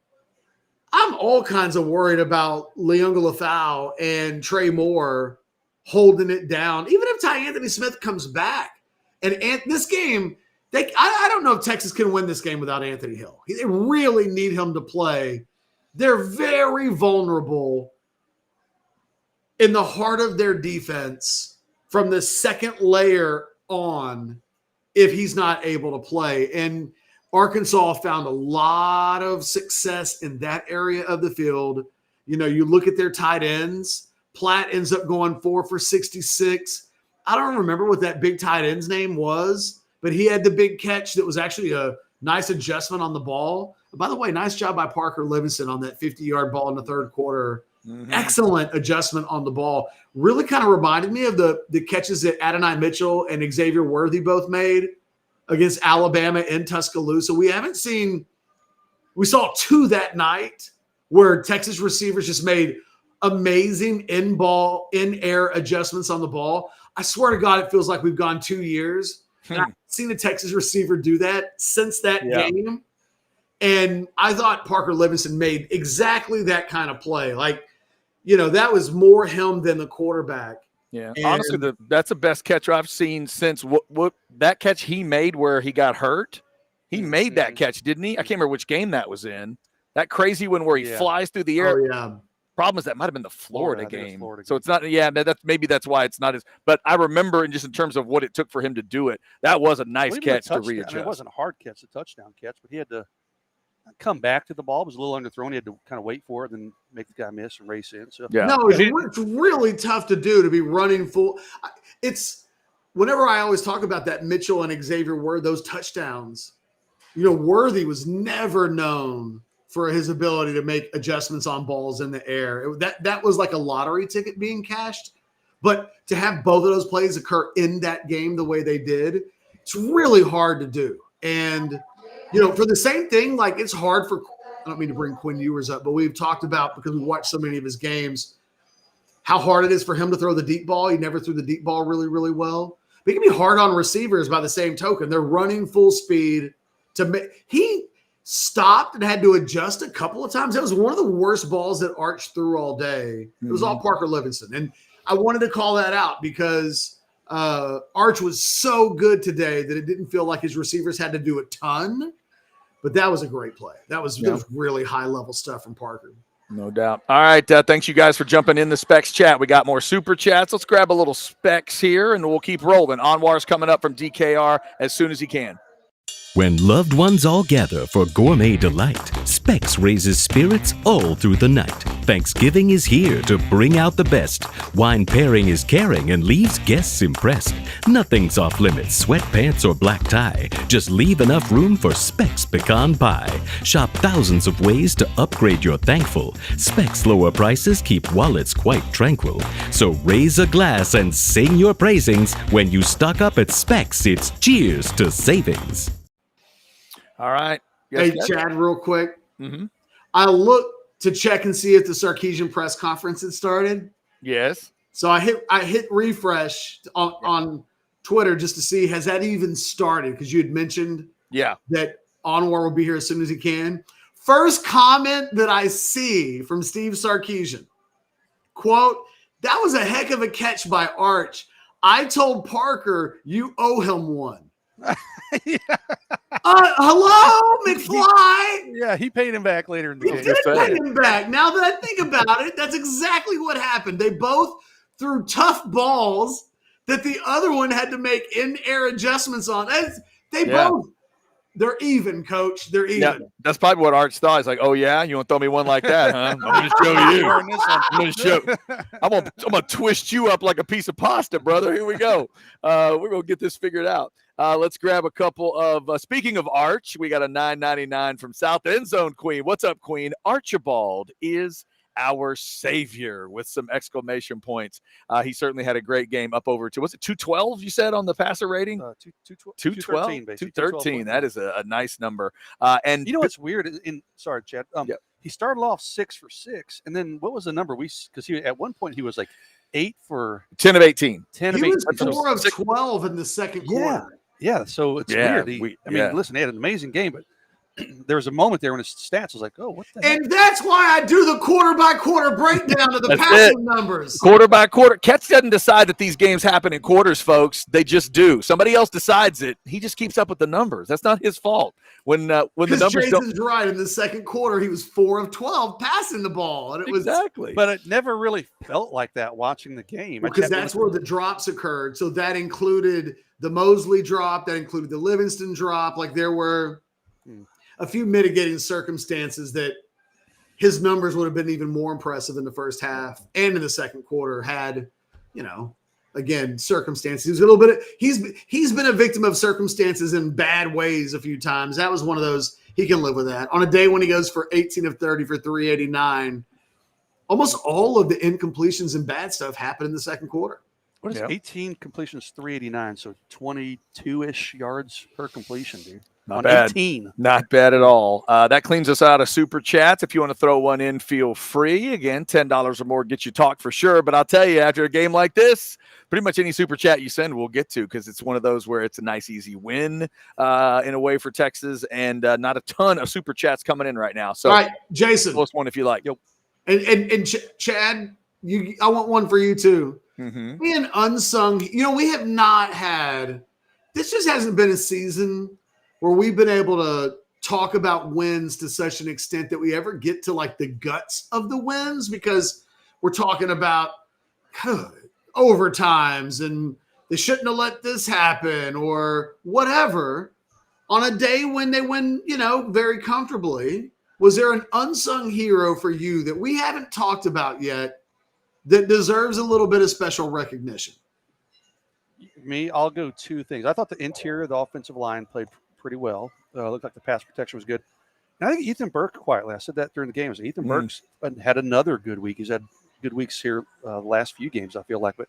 I'm all kinds of worried about Leonga Lafau and Trey Moore holding it down. Even if Ty Anthony Smith comes back. And this game, I don't know if Texas can win this game without Anthony Hill. They really need him to play. They're very vulnerable in the heart of their defense from the second layer on if he's not able to play. And Arkansas found a lot of success in that area of the field. You look at their tight ends. Platt ends up going 4 for 66. I don't remember what that big tight end's name was, but he had the big catch that was actually a nice adjustment on the ball. By the way, nice job by Parker Livingston on that 50-yard ball in the third quarter. Mm-hmm. Excellent adjustment on the ball. Really kind of reminded me of the catches that Adonai Mitchell and Xavier Worthy both made against Alabama in Tuscaloosa. We saw 2 that night where Texas receivers just made amazing in-air adjustments on the ball. I swear to God, it feels like we've gone 2 years. And I've seen a Texas receiver do that since that game. And I thought Parker Livingston made exactly that kind of play. Like, that was more him than the quarterback. Yeah, and honestly, that's the best catch I've seen since what that catch he made where he got hurt. He made that catch, didn't he? I can't remember which game that was in. That crazy one where he flies through the air. Oh, yeah. Problem is that might have been the Florida I think it was game. Florida So game. it's not, yeah, that's why it's not as, but I remember, and just in terms of what it took for him to do it, that was a nice Well, even the catch to touchdown, readjust. I mean, it wasn't a hard catch, a touchdown catch, but he had to come back to the ball. It was a little underthrown. He had to kind of wait for it, then make the guy miss and race in. So Yeah. No, it's really tough to do, to be running full. It's whenever I always talk about that Mitchell and Xavier Worthy, those touchdowns, Worthy was never known for his ability to make adjustments on balls in the air. That was like a lottery ticket being cashed. But to have both of those plays occur in that game the way they did, it's really hard to do. And, for the same thing, like it's hard for – I don't mean to bring Quinn Ewers up, but we've talked about, because we watched so many of his games, how hard it is for him to throw the deep ball. He never threw the deep ball really, really well. But it can be hard on receivers by the same token. They're running full speed to make – he stopped and had to adjust a couple of times. That was one of the worst balls that Arch threw all day. It was all Parker Livingston. And I wanted to call that out because Arch was so good today that it didn't feel like his receivers had to do a ton. But that was a great play. That was really high-level stuff from Parker. No doubt. All right. Thanks, you guys, for jumping in the Specs chat. We got more super chats. Let's grab a little Specs here, and we'll keep rolling. Anwar's coming up from DKR as soon as he can. When loved ones all gather for gourmet delight, Specs raises spirits all through the night. Thanksgiving is here to bring out the best. Wine pairing is caring and leaves guests impressed. Nothing's off limits, sweatpants or black tie. Just leave enough room for Specs pecan pie. Shop thousands of ways to upgrade your thankful. Specs lower prices keep wallets quite tranquil. So raise a glass and sing your praisings. When you stock up at Specs, it's cheers to savings. All right. Hey, Chad, real quick. Mm-hmm. I looked to check and see if the Sarkisian press conference had started. Yes. So I hit refresh on Twitter just to see, has that even started? Because you had mentioned that Anwar will be here as soon as he can. First comment that I see from Steve Sarkisian, quote, "That was a heck of a catch by Arch. I told Parker you owe him one." Hello, McFly. Yeah, he paid him back later in the game. He did pay him back. Now that I think about it, that's exactly what happened. They both threw tough balls that the other one had to make in-air adjustments on. They're even, Coach. They're even. Yeah, that's probably what Arch thought. He's like, "Oh yeah, you want to throw me one like that, huh? I'm going to show you. I'm gonna twist you up like a piece of pasta, brother. Here we go. We're gonna get this figured out. Let's grab a couple of. Speaking of Arch, we got a $9.99 from South End Zone Queen. What's up, Queen? Archibald is our savior with some exclamation points. He certainly had a great game, up over to, was it 212 you said on the passer rating? 212, 213. That is a nice number. And what's weird? Sorry, Chad. He started off 6 for 6, and then what was the number? Because at one point he was like 8 for 10 of 18. 10 he of 18. was 4 of 12 in the second quarter. Yeah. So it's weird. Listen, he had an amazing game, but there was a moment there when his stats was like, "Oh, what the heck?" And that's why I do the quarter-by-quarter breakdown of the passing numbers. Quarter by quarter. Ketch doesn't decide that these games happen in quarters, folks. They just do. Somebody else decides it. He just keeps up with the numbers. That's not his fault. When the numbers Jason's right. In the second quarter, he was 4 of 12 passing the ball. And it was exactly. But it never really felt like that watching the game. Because that's where the drops occurred. So that included the Mosley drop. That included the Livingston drop. Like there were a few mitigating circumstances that his numbers would have been even more impressive in the first half and in the second quarter had, again, circumstances. He was a little bit. He's been a victim of circumstances in bad ways a few times. That was one of those. He can live with that. On a day when he goes for 18 of 30 for 389, almost all of the incompletions and bad stuff happened in the second quarter. What is 18 completions, 389, so 22-ish yards per completion, dude. Not bad. 18. Not bad at all. That cleans us out of super chats. If you want to throw one in, feel free. Again, $10 or more gets you talk for sure. But I'll tell you, after a game like this, pretty much any super chat you send we'll get to, because it's one of those where it's a nice, easy win in a way for Texas, and not a ton of super chats coming in right now. So, all right, Jason, post one if you like. Yep. And Chad, I want one for you too. Mm-hmm. Being unsung, we have not had. This just hasn't been a season where we've been able to talk about wins to such an extent that we ever get to like the guts of the wins, because we're talking about overtimes and they shouldn't have let this happen or whatever. On a day when they win, very comfortably, was there an unsung hero for you that we haven't talked about yet that deserves a little bit of special recognition? Me, I'll go two things. I thought the interior of the offensive line played pretty well. Looked like the pass protection was good. And I think Ethan Burke, quietly, I said that during the game, Ethan Burke's had another good week. He's had good weeks here the last few games, I feel like. But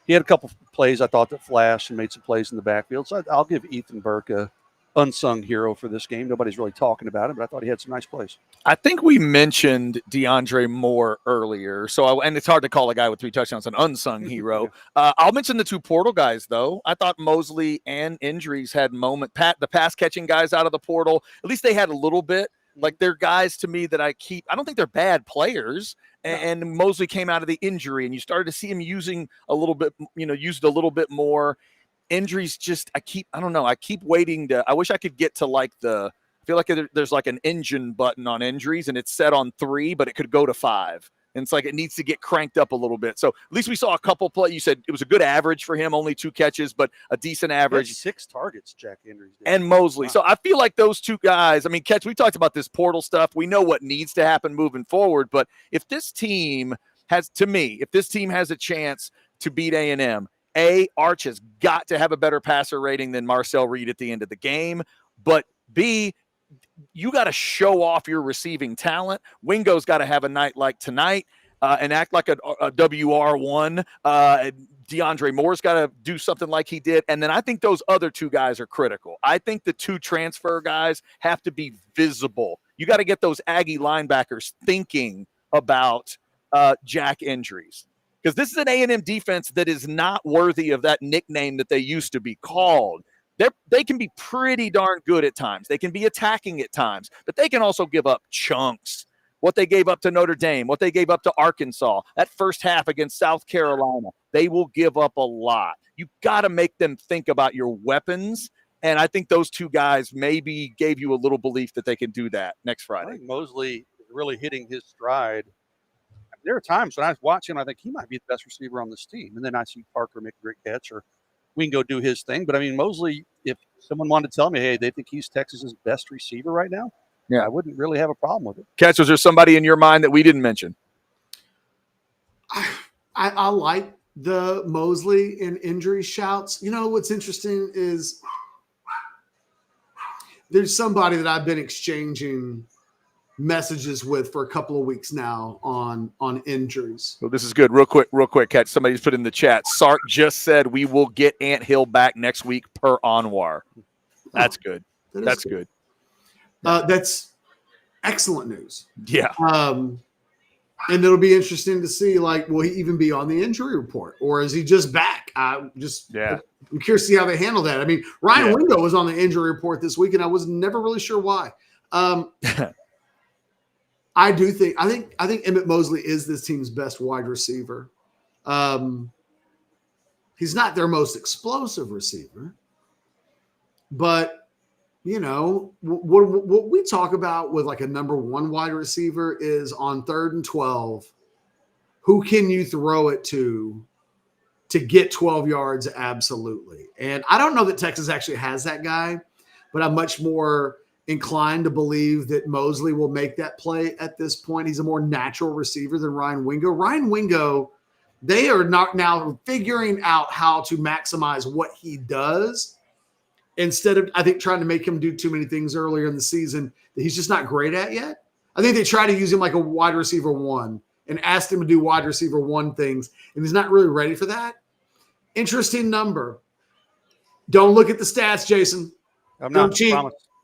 he had a couple plays I thought that flashed and made some plays in the backfield. So I'll give Ethan Burke a unsung hero for this game. Nobody's really talking about him, but I thought he had some nice plays. I think we mentioned DeAndre Moore earlier, and it's hard to call a guy with 3 touchdowns an unsung hero. I'll mention the 2 portal guys, though. I thought Mosley and Injuries had the pass catching guys out of the portal. At least they had a little bit. Like, they're guys to me that I don't think they're bad players. And Mosley came out of the injury, and you started to see him using a little bit, used a little bit more. Injuries just, I keep waiting I wish I could get to I feel like there's like an engine button on Injuries and it's set on 3, but it could go to 5. And it's like it needs to get cranked up a little bit. So at least we saw a couple play. You said it was a good average for him, only 2 catches, but a decent average. 6 targets, Jack Injuries did. And Mosley. Wow. So I feel like those 2 guys, Ketch, we talked about this portal stuff. We know what needs to happen moving forward. But if this team has a chance to beat A&M, Arch has got to have a better passer rating than Marcel Reed at the end of the game. But B, you got to show off your receiving talent. Wingo's got to have a night like tonight and act like a WR1. DeAndre Moore's got to do something like he did. And then I think those other 2 guys are critical. I think the 2 transfer guys have to be visible. You got to get those Aggie linebackers thinking about Jack Injuries. Because this is an A&M defense that is not worthy of that nickname that they used to be called. They can be pretty darn good at times. They can be attacking at times, but they can also give up chunks. What they gave up to Notre Dame, what they gave up to Arkansas, that first half against South Carolina, they will give up a lot. You got to make them think about your weapons, and I think those 2 guys maybe gave you a little belief that they can do that next Friday. I think Mosley is really hitting his stride. There are times when I watch him, I think he might be the best receiver on this team. And then I see Parker make a great catch, or we can go do his thing. But, Mosley, if someone wanted to tell me, hey, they think he's Texas's best receiver right now, I wouldn't really have a problem with it. Catch, was there somebody in your mind that we didn't mention? I like the Mosley and Injury shouts. What's interesting is there's somebody that I've been exchanging messages with for a couple of weeks now on Injuries. Well, this is good. Real quick, Catch. Somebody's put in the chat. Sark just said we will get Ant Hill back next week per Anwar. That's good. That's good. That's excellent news. Yeah. And it'll be interesting to see, will he even be on the injury report, or is he just back? I'm curious to see how they handle that. Ryan Wingo was on the injury report this week, and I was never really sure why. I think Emmett Mosley is this team's best wide receiver. He's not their most explosive receiver, but what we talk about with like a number 1 wide receiver is on 3rd and 12, who can you throw it to get 12 yards? Absolutely. And I don't know that Texas actually has that guy, but I'm much more inclined to believe that Mosley will make that play at this point. He's a more natural receiver than Ryan Wingo. Ryan Wingo, they are not now figuring out how to maximize what he does instead of, I think, trying to make him do too many things earlier in the season that he's just not great at yet. I think they try to use him like a wide receiver 1 and asked him to do wide receiver 1 things, and he's not really ready for that. Interesting number. Don't look at the stats, Jason. I'm not.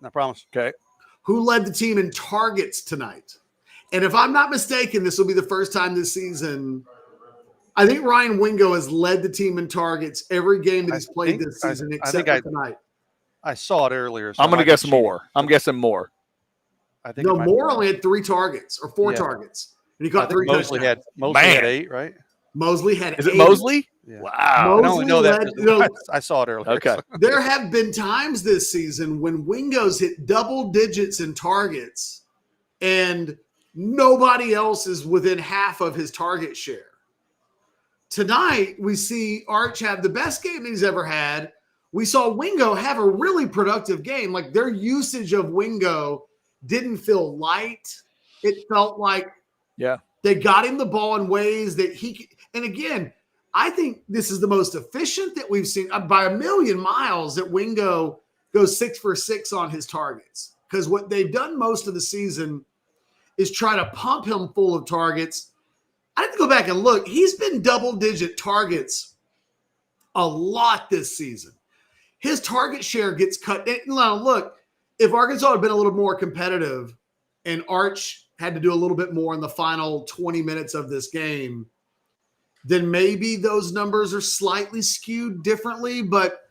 I promise. Okay. Who led the team in targets tonight? And if I'm not mistaken, this will be the first time this season. I think Ryan Wingo has led the team in targets every game that he's played this season, except for tonight. I saw it earlier. So I'm going to guess more. I'm guessing more. I think Moore only had 3 targets or 4 targets, and he caught 3 touchdowns. Mosley had 8, right? Mosley had Is it 80. Mosley? Yeah. Wow. I only know that Mosley because led- I saw it earlier. Okay. So. There have been times this season when Wingo's hit double digits in targets and nobody else is within half of his target share. Tonight, we see Arch have the best game he's ever had. We saw Wingo have a really productive game. Like, their usage of Wingo didn't feel light. It felt like they got him the ball in ways that he – and again, I think this is the most efficient that we've seen by a million miles that Wingo goes 6 for 6 on his targets. Because what they've done most of the season is try to pump him full of targets. I have to go back and look. He's been double-digit targets a lot this season. His target share gets cut. Now, look, if Arkansas had been a little more competitive and Arch had to do a little bit more in the final 20 minutes of this game, then maybe those numbers are slightly skewed differently. But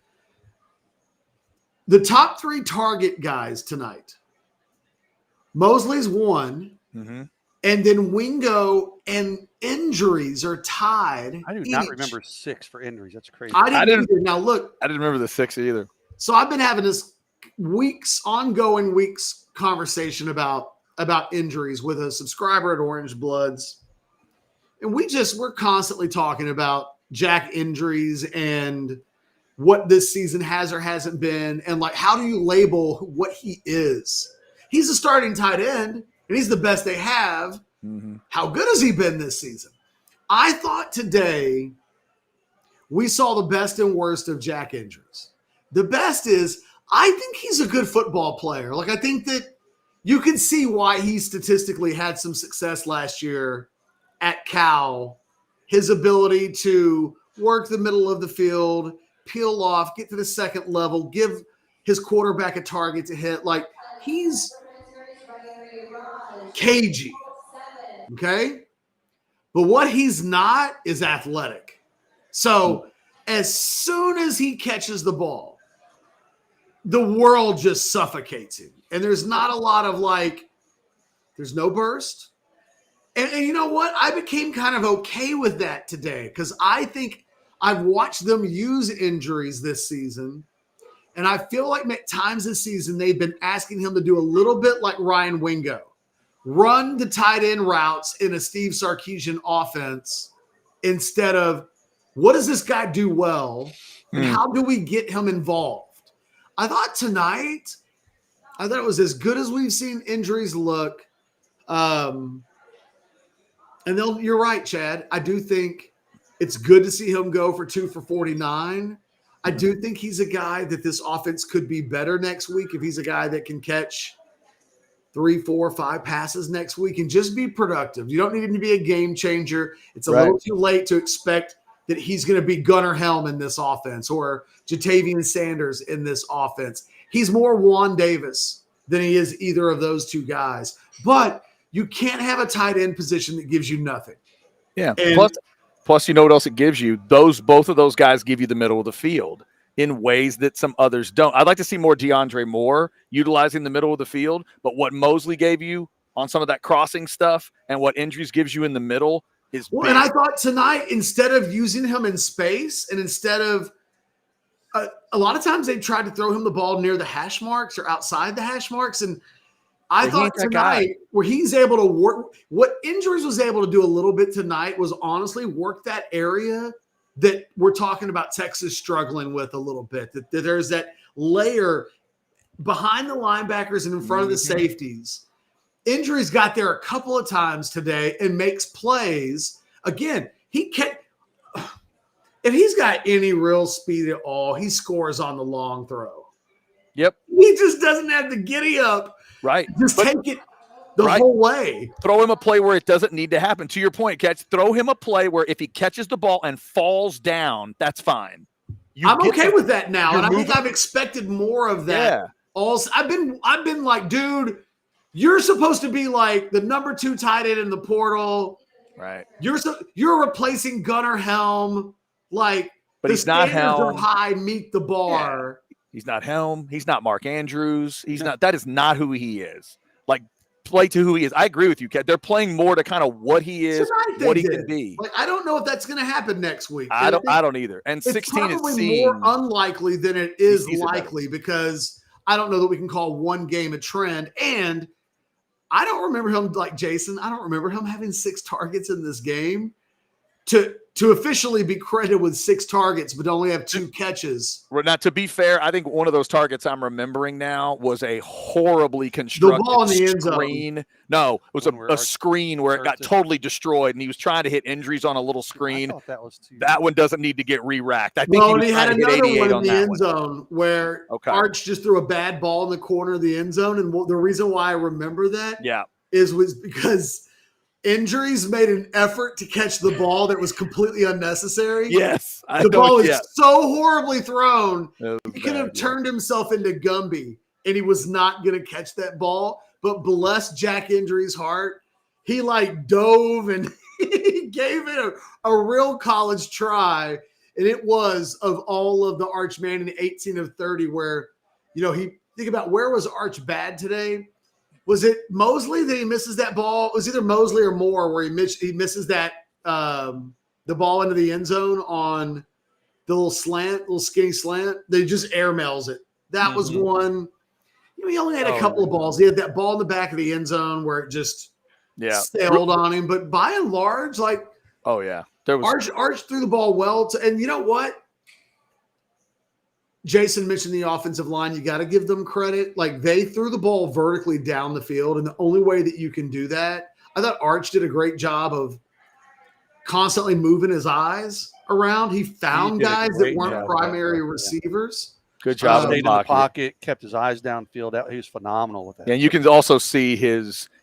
the top 3 target guys tonight, Mosley's 1, and then Wingo and injuries are tied. I do not remember 6 for injuries. That's crazy. I didn't either. Now, look. I didn't remember the 6 either. So I've been having this ongoing weeks conversation about injuries with a subscriber at Orange Bloods. And we're constantly talking about Jack injuries and what this season has or hasn't been. And like, how do you label what he is? He's a starting tight end and he's the best they have. How good has he been this season? I thought today we saw the best and worst of Jack injuries. The best is I think he's a good football player. Like, I think that you can see why he statistically had some success last year at Cal. His ability to work the middle of the field, peel off, get to the second level, give his quarterback a target to hit. Like, he's cagey. Okay? But what he's not is athletic. So as soon as he catches the ball, the world just suffocates him. And there's not a lot of there's no burst. And you know what? I became kind of okay with that today because I think I've watched them use injuries this season. And I feel like at times this season, they've been asking him to do a little bit like Ryan Wingo. Run the tight end routes in a Steve Sarkisian offense instead of what does this guy do well and how do we get him involved? I thought tonight, it was as good as we've seen injuries look. And you're right, Chad. I do think it's good to see him go for 2 for 49. I do think he's a guy that this offense could be better next week if he's a guy that can catch 3, 4, 5 passes next week and just be productive. You don't need him to be a game changer. It's a little too late to expect that he's going to be Gunnar Helm in this offense or Jatavian Sanders in this offense. He's more Juan Davis than he is either of those two guys. But you can't have a tight end position that gives you nothing. Yeah. And Plus, you know what else it gives you? Both of those guys give you the middle of the field in ways that some others don't. I'd like to see more DeAndre Moore utilizing the middle of the field, but what Mosley gave you on some of that crossing stuff and what injuries gives you in the middle is big. And I thought tonight, instead of using him in space and instead of a lot of times they tried to throw him the ball near the hash marks or outside the hash marks. And I thought tonight where he's able to work, what injuries was able to do a little bit tonight was honestly work that area that we're talking about Texas struggling with a little bit, that there's that layer behind the linebackers and in front of the safeties. Injuries got there a couple of times today and makes plays. Again, if he's got any real speed at all, he scores on the long throw. Yep. He just doesn't have the giddy up. Right. Just take it the whole way. Throw him a play where it doesn't need to happen. To your point, Catch, throw him a play where if he catches the ball and falls down, that's fine. I'm okay with that now. And I think I've expected more of that. Yeah. Also, I've been like, dude, you're supposed to be like the number 2 tight end in the portal. Right. You're replacing Gunnar Helm. Like, but he's not Helm. Are high, meet the bar. Yeah. He's not Helm. He's not Mark Andrews. He's not. That is not who he is. Like, play to who he is. I agree with you, Kat. They're playing more to kind of what he is, Tonight what he did. can be. Like, I don't know if that's going to happen next week. I don't either. And it's 16 is probably more unlikely than it is likely because I don't know that we can call one game a trend. And I don't remember him, like Jason, I don't remember him having 6 targets in this game to officially be credited with 6 targets, but only have 2 catches. Now, to be fair, I think one of those targets I'm remembering now was a horribly constructed the ball in the end screen. zone. No, it was a screen where it got totally destroyed, and he was trying to hit injuries on a little screen. I thought that was too. That one doesn't need to get re-racked. I think he had another one in the end zone where Okay. Arch just threw a bad ball in the corner of the end zone, and the reason why I remember that was because injuries made an effort to catch the ball that was completely unnecessary. Yes. The ball was so horribly thrown. He could have turned himself into Gumby, and he was not going to catch that ball. But bless Jack Injury's heart, he like dove and he gave it a real college try. And it was, of all of the Arch Manning 18 of 30, where, he think about where was Arch bad today? Was it Mosley that he misses that ball? It was either Mosley or Moore where he misses that the ball into the end zone on the little skinny slant. They just airmails it. That was one. He only had a couple of balls. He had that ball in the back of the end zone where it just sailed on him. But by and large, there was Arch threw the ball well. And you know what? Jason mentioned the offensive line. You got to give them credit. Like, they threw the ball vertically down the field, and the only way that you can do that, I thought Arch did a great job of constantly moving his eyes around. He found guys that weren't primary receivers. Good job. Stayed in the pocket, kept his eyes downfield. He was phenomenal with that. Yeah, and you can also see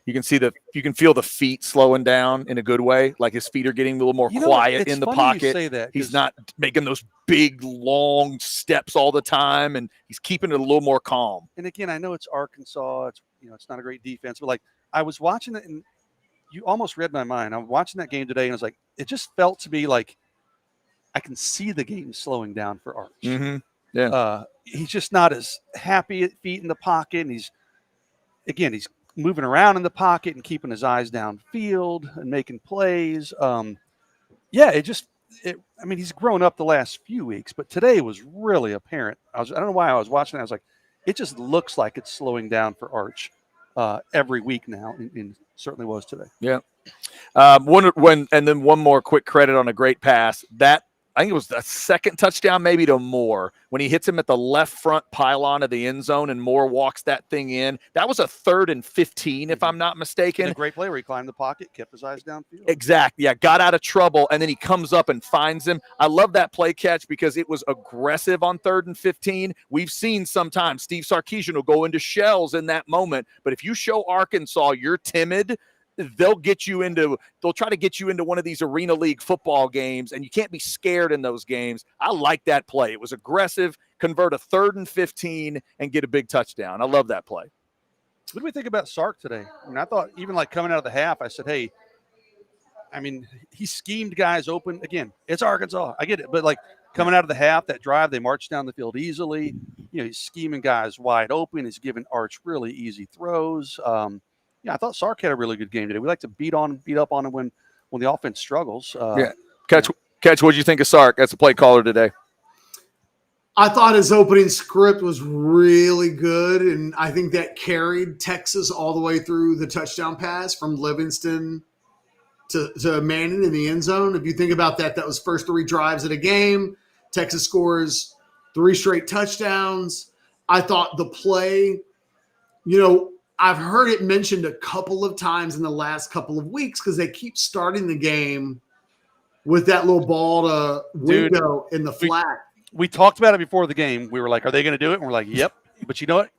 you can feel the feet slowing down in a good way. Like his feet are getting a little more quiet in the pocket. You say that, he's not making those big, long steps all the time, and he's keeping it a little more calm. And again, I know it's Arkansas. It's not a great defense, but like I was watching it, and you almost read my mind. I'm watching that game today, and I was like, it just felt to me like I can see the game slowing down for Arch. Mm-hmm. Yeah. He's just not as happy at feet in the pocket. And he's moving around in the pocket and keeping his eyes downfield and making plays. He's grown up the last few weeks, but today was really apparent. I don't know why I was watching it. I was like, it just looks like it's slowing down for Arch every week now, and certainly was today. Yeah. One more quick credit on a great pass. I think it was the second touchdown, maybe to Moore, when he hits him at the left front pylon of the end zone and Moore walks that thing in. That was a 3rd and 15, if I'm not mistaken. And a great play where he climbed the pocket, kept his eyes downfield. Exactly. Yeah, got out of trouble, and then he comes up and finds him. I love that play catch because it was aggressive on 3rd and 15. We've seen sometimes Steve Sarkisian will go into shells in that moment, but if you show Arkansas you're timid, they'll try to get you into one of these Arena League football games, and you can't be scared in those games. I like that play. It was aggressive, convert a 3rd and 15 and get a big touchdown. I love that play. What do we think about Sark today? I thought even like coming out of the half, I said, hey, he schemed guys open. Again, it's Arkansas. I get it. But like coming out of the half, that drive, they marched down the field easily. He's scheming guys wide open. He's giving Arch really easy throws. I thought Sark had a really good game today. We like to beat up on him when the offense struggles. Catch, what did you think of Sark as a play caller today? I thought his opening script was really good, and I think that carried Texas all the way through the touchdown pass from Livingston to Manning in the end zone. If you think about that was first 3 drives of the game. Texas scores 3 straight touchdowns. I thought the play, I've heard it mentioned a couple of times in the last couple of weeks because they keep starting the game with that little ball to Wingo in the flat. We talked about it before the game. We were like, are they going to do it? And we're like, yep. But you know what?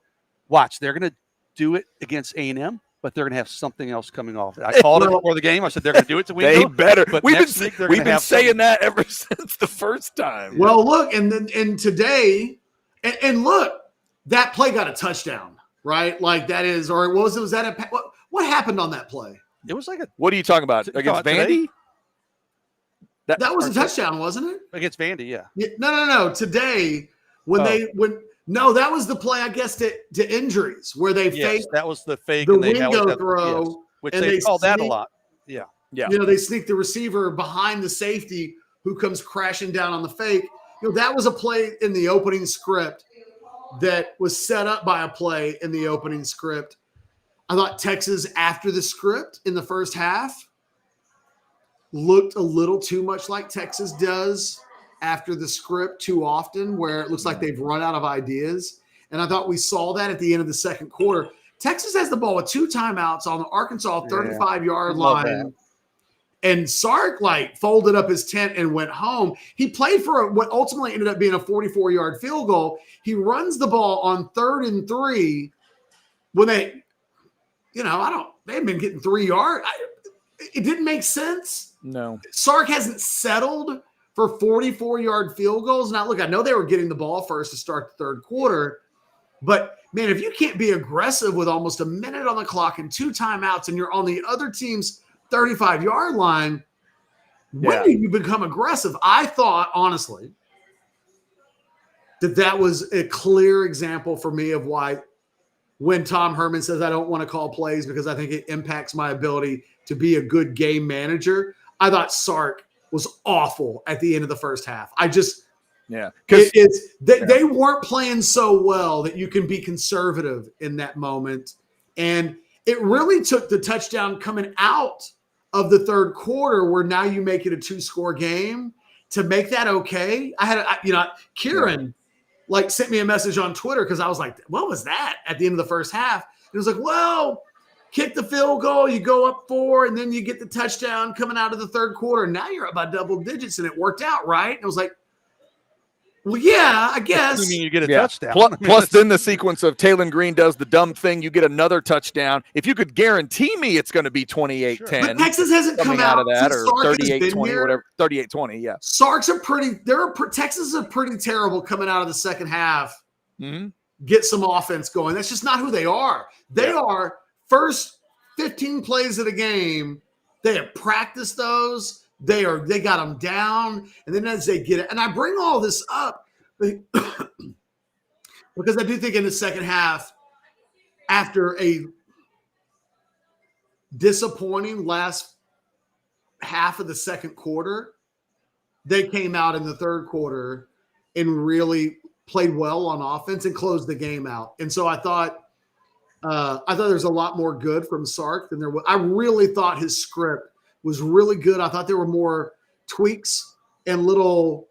Watch. They're going to do it against A&M, but they're going to have something else coming off it. I called it before the game. I said they're going to do it to Wingo. They better. But we've been saying that ever since the first time. Well, look, and today, and look, that play got a touchdown. Right? Like that is, or was that what happened on that play? It was like what are you talking about? Against Vandy? That was a touchdown, wasn't it? Against Vandy, yeah. No. Today, when No, that was the play, I guess, to injuries where they faked that was the fake the and they wingo throw, which and they called that a sneak- lot. Yeah. They sneak the receiver behind the safety who comes crashing down on the fake. That was a play in the opening script that was set up by a play in the opening script. I thought Texas, after the script in the first half, looked a little too much like Texas does after the script too often, where it looks like they've run out of ideas. And I thought we saw that at the end of the second quarter. Texas has the ball with 2 timeouts on the Arkansas 35-yard line. And Sark folded up his tent and went home. He played for what ultimately ended up being a 44-yard field goal. He runs the ball on 3rd and 3 when they had been getting 3 yards. It didn't make sense. No. Sark hasn't settled for 44-yard field goals. Now, look, I know they were getting the ball first to start the third quarter, but man, if you can't be aggressive with almost a minute on the clock and 2 timeouts and you're on the other team's 35-yard line, when do you become aggressive? I thought, honestly, that was a clear example for me of why when Tom Herman says I don't want to call plays because I think it impacts my ability to be a good game manager, I thought Sark was awful at the end of the first half. They weren't playing so well that you can be conservative in that moment. And it really took the touchdown coming out of the third quarter where now you make it a 2-score game to make that okay. Kieran sent me a message on Twitter because I was like, what was that at the end of the first half? It was like, well, kick the field goal, you go up 4, and then you get the touchdown coming out of the third quarter. Now you're up by double digits, and it worked out, right? And I was like, well, yeah, I guess. Assuming you get a touchdown. Plus, then the sequence of Taylon Green does the dumb thing. You get another touchdown. If you could guarantee me it's going to be 28-10. But Texas hasn't come out of that, or 38-20, whatever. 38-20, yeah. Sark's Texas is pretty terrible coming out of the second half. Mm-hmm. Get some offense going. That's just not who they are. They are first 15 plays of the game. They have practiced those. They got them down, and then as they get it, and I bring all this up because I do think in the second half, after a disappointing last half of the second quarter, they came out in the third quarter and really played well on offense and closed the game out. And so I thought there's a lot more good from Sark than there was. I really thought his script was really good. I thought there were more tweaks and little,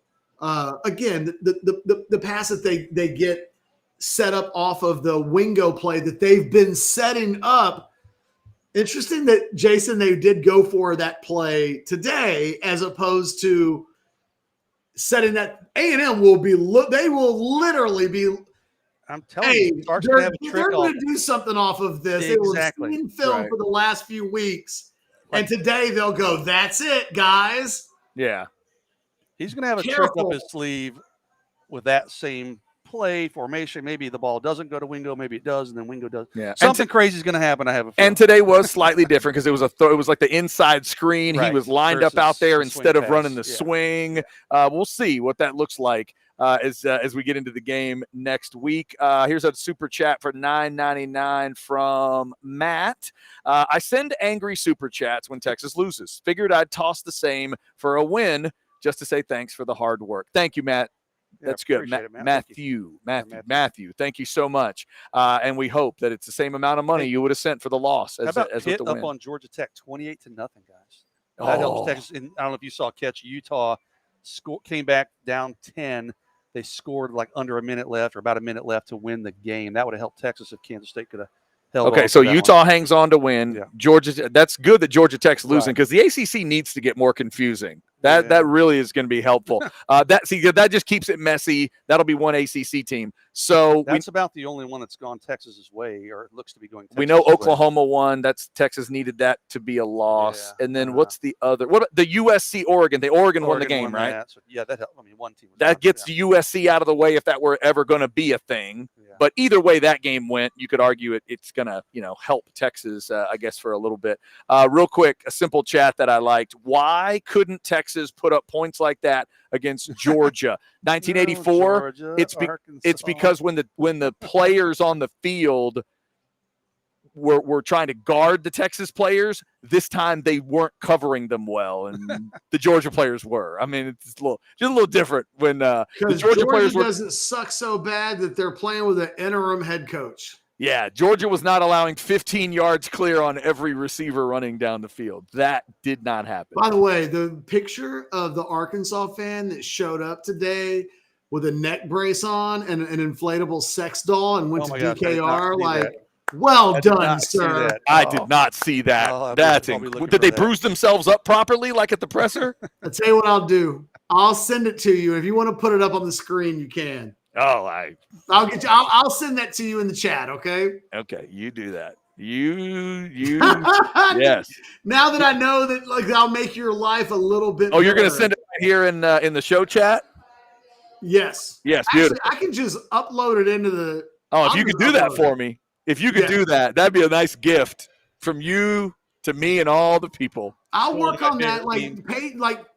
again, the pass that they get set up off of the wingo play that they've been setting up. Interesting that, Jason, they did go for that play today as opposed to setting that. A&M they will literally be. I'm telling you, they're going to do something off of this. Exactly. They were seeing film for the last few weeks. And today they'll go, that's it, guys. Yeah. He's going to have a trick up his sleeve with that same play formation. Maybe the ball doesn't go to Wingo. Maybe it does, and then Wingo does. Yeah. Something crazy is going to happen. I have a feeling. And today was slightly different because it was like the inside screen. Right. He was lined up out there instead of running the swing. We'll see what that looks like as we get into the game next week. Here's a super chat for $9.99 from Matt. I send angry super chats when Texas loses. Figured I'd toss the same for a win just to say thanks for the hard work. Thank you, Matt. That's good. Matthew, thank you so much. And we hope that it's the same amount of money you would have sent for the loss as Pitt with the win. Up on Georgia Tech 28-0, guys. That helps Texas. And I don't know if you saw a catch. Utah came back down 10. They scored under a minute left or about a minute left to win the game. That would have helped Texas if Kansas State could have held on. Okay, so Utah hangs on to win. Yeah. Georgia. That's good that Georgia Tech's losing because the ACC needs to get more confusing. That really is going to be helpful. That just keeps it messy. That'll be one ACC team. So that's about the only one that's gone Texas's way, or it looks to be going Texas's we know way. Oklahoma won. That's Texas needed that to be a loss. Yeah. And then what's the other? What about the USC Oregon? The Oregon won the game, right? That. So, that helped. I mean, one team. That gets USC out of the way if that were ever going to be a thing. Yeah. But either way that game went, you could argue it's going to help Texas, I guess, for a little bit. Real quick, a simple chat that I liked. Why couldn't Texas put up points like that against Georgia? 1984. Georgia, it's because when the players on the field were trying to guard the Texas players, this time they weren't covering them well, and the Georgia players were. I mean, it's just a little different when the Georgia players doesn't suck so bad that they're playing with an interim head coach. Yeah, Georgia was not allowing 15 yards clear on every receiver running down the field. That did not happen. By the way, the picture of the Arkansas fan that showed up today with a neck brace on and an inflatable sex doll and went to DKR, well done, sir. I did not see that. That's did they bruise themselves up properly, like at the presser? I'll tell you what I'll do. I'll send it to you. If you want to put it up on the screen, you can. Oh, I'll get you. I'll send that to you in the chat. Okay. Okay, you do that. You yes. Now that I know that, I'll make your life a little bit. Oh, you're going to send it right here in the show chat? Yes. Yes, actually, beautiful. I can just upload it into the. Oh, if you could do that for me. If you could do that, that'd be a nice gift from you to me and all the people. I'll work on that.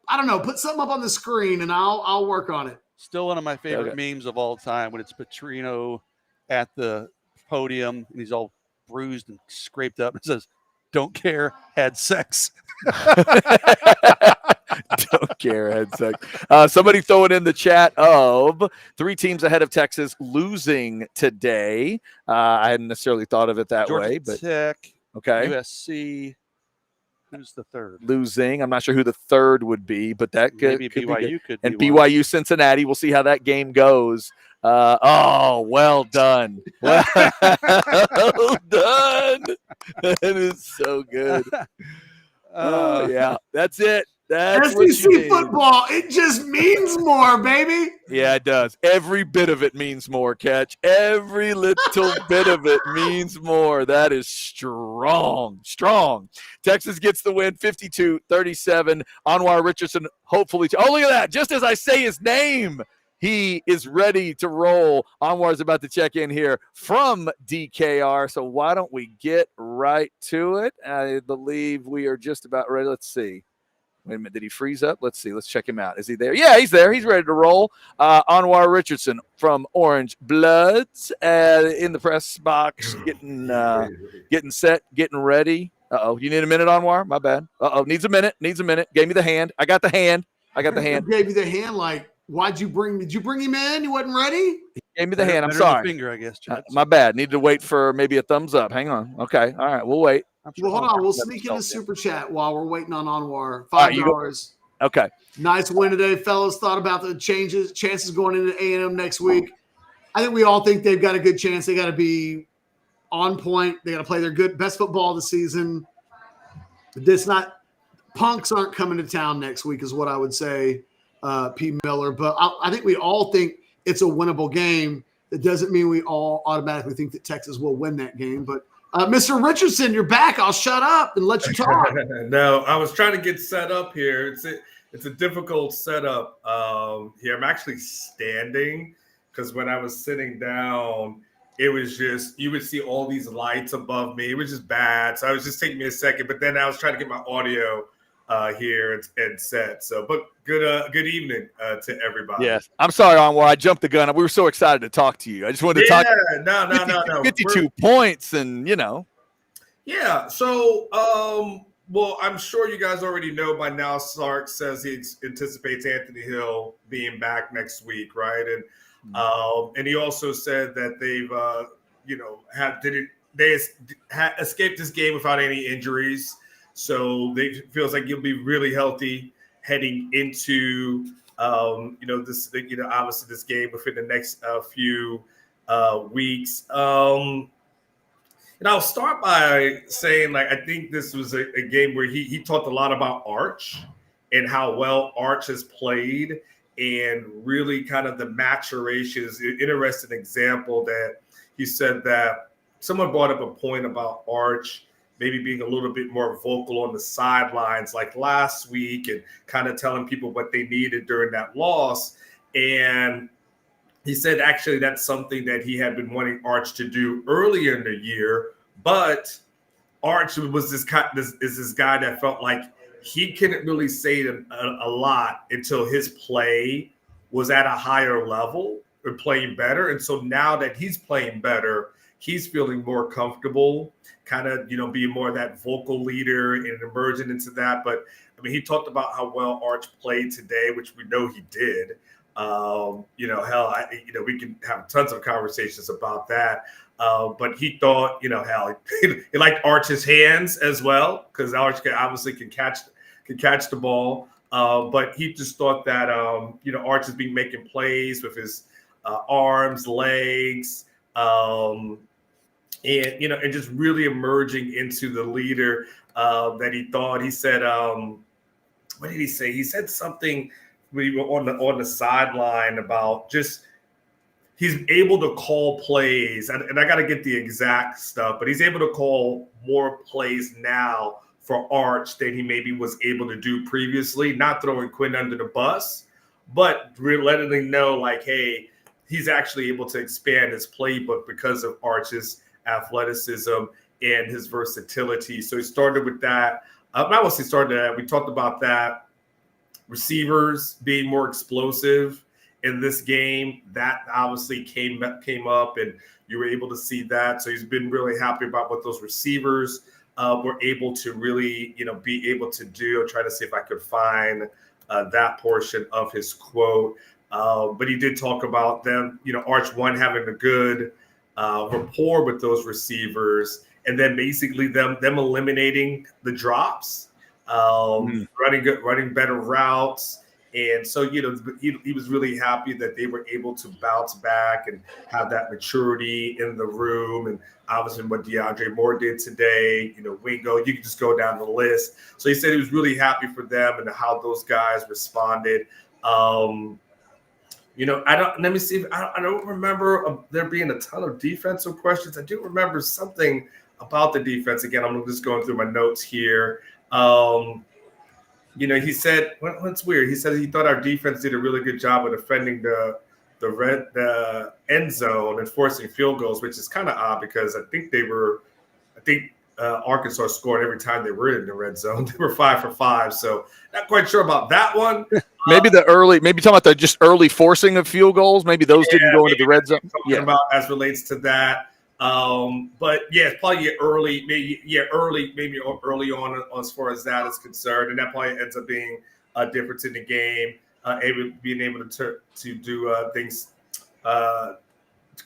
I don't know, put something up on the screen and I'll work on it. Still one of my favorite memes of all time when it's Petrino at the podium and he's all bruised and scraped up. It says, "Don't care, had sex." Don't care, had sex. Somebody throw it in the chat of 3 teams ahead of Texas losing today. I hadn't necessarily thought of it that Georgia way, but Tech, okay. USC. Who's the third? Losing. I'm not sure who the third would be, but that could maybe could BYU could and be BYU Cincinnati. We'll see how that game goes. Well done. Well done. That is so good. Yeah, that's it. That's SEC football, it just means more, baby. Yeah, it does. Every bit of it means more, Catch. Every little bit of it means more. That is strong. Strong. Texas gets the win, 52-37. Anwar Richardson, hopefully. Oh, look at that. Just as I say his name, he is ready to roll. Anwar is about to check in here from DKR. So why don't we get right to it? I believe we are just about ready. Let's see. Wait a minute. Did he freeze up? Let's see. Let's check him out. Is he there? Yeah, he's there. He's ready to roll. Anwar Richardson from Orange Bloods in the press box, getting set, getting ready. Uh-oh. You need a minute, Anwar? My bad. Uh-oh. Needs a minute. Gave me the hand. I got the hand. Gave you the hand. Did you bring him in? You wasn't ready? He gave me the hand. I'm sorry. Finger, I guess. My bad. Needed to wait for maybe a thumbs up. Hang on. Okay. All right. We'll wait. Well, hold on. We'll sneak in a super chat while we're waiting on Anwar. $5. Okay. Nice win today, fellas. Thought about the chances going into A&M next week. I think we all think they've got a good chance. They got to be on point. They got to play their best football of the season. Punks aren't coming to town next week is what I would say, P. Miller. But I think we all think it's a winnable game. That doesn't mean we all automatically think that Texas will win that game. But Mr. Richardson, you're back. I'll shut up and let you talk. No, I was trying to get set up here. It's a difficult setup here. I'm actually standing because when I was sitting down, it was just, you would see all these lights above me. It was just bad. So it was just taking me a second. But then I was trying to get my audio here and set. So, but good evening to everybody. Yes, I'm sorry, Anwar. I jumped the gun. We were so excited to talk to you. I just wanted to talk. No. 52 points, and Yeah. So, well, I'm sure you guys already know by now. Sark says he anticipates Anthony Hill being back next week, right? And he also said that they've escaped this game without any injuries. So they feels like you'll be really healthy heading into obviously this game within the next few weeks. And I'll start by saying, I think this was a game where he talked a lot about Arch and how well Arch has played and really kind of the maturation is an interesting example that he said that someone brought up a point about Arch maybe being a little bit more vocal on the sidelines like last week and kind of telling people what they needed during that loss. And he said, actually, that's something that he had been wanting Arch to do earlier in the year. But Arch was this guy that felt like he couldn't really say a lot until his play was at a higher level and playing better. And so now that he's playing better, he's feeling more comfortable, kind of, being more of that vocal leader and emerging into that. But I mean, he talked about how well Arch played today, which we know he did. We can have tons of conversations about that. But he thought, he liked Arch's hands as well, because Arch can catch the ball. But he just thought that, Arch has been making plays with his arms, legs, and just really emerging into the leader that he thought. He said, what did he say? He said something when we were on the sideline about just he's able to call plays, and I got to get the exact stuff, but he's able to call more plays now for Arch than he maybe was able to do previously. Not throwing Quinn under the bus, but letting him know, like, hey, he's actually able to expand his playbook because of Arch's athleticism and his versatility. So he started with that. Not once he started that, we talked about that. Receivers being more explosive in this game, that obviously came up, and you were able to see that. So he's been really happy about what those receivers were able to really, be able to do. I'm trying to see if I could find that portion of his quote. But he did talk about them, Arch having a good rapport with those receivers, and then basically them eliminating the drops, running better routes. And so, he was really happy that they were able to bounce back and have that maturity in the room. And obviously what DeAndre Moore did today, Wingo, you can just go down the list. So he said he was really happy for them and how those guys responded. Let me see. I don't remember there being a ton of defensive questions. I do remember something about the defense. Again, I'm just going through my notes here. He said, it's weird. He said he thought our defense did a really good job of defending the end zone and forcing field goals, which is kind of odd because I think Arkansas scored every time they were in the red zone. They were 5 for 5. So not quite sure about that one. Maybe talking about the just early forcing of field goals. Maybe those didn't go into the red zone. Yeah, about as relates to that. But yeah, it's probably early on as far as that is concerned, and that probably ends up being a difference in the game. Being able to do things to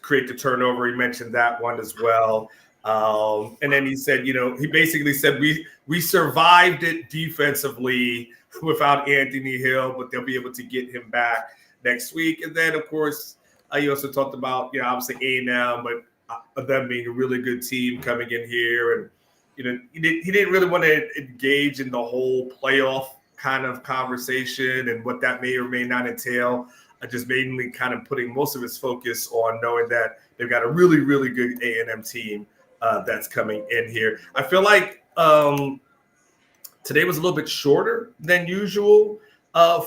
create the turnover. He mentioned that one as well. And then he said, he basically said we survived it defensively without Anthony Hill, but they'll be able to get him back next week. And then, of course, he also talked about, obviously A&M, but them being a really good team coming in here. And, he didn't really want to engage in the whole playoff kind of conversation and what that may or may not entail. Just mainly kind of putting most of his focus on knowing that they've got a really, really good A&M team that's coming in here. I feel like today was a little bit shorter than usual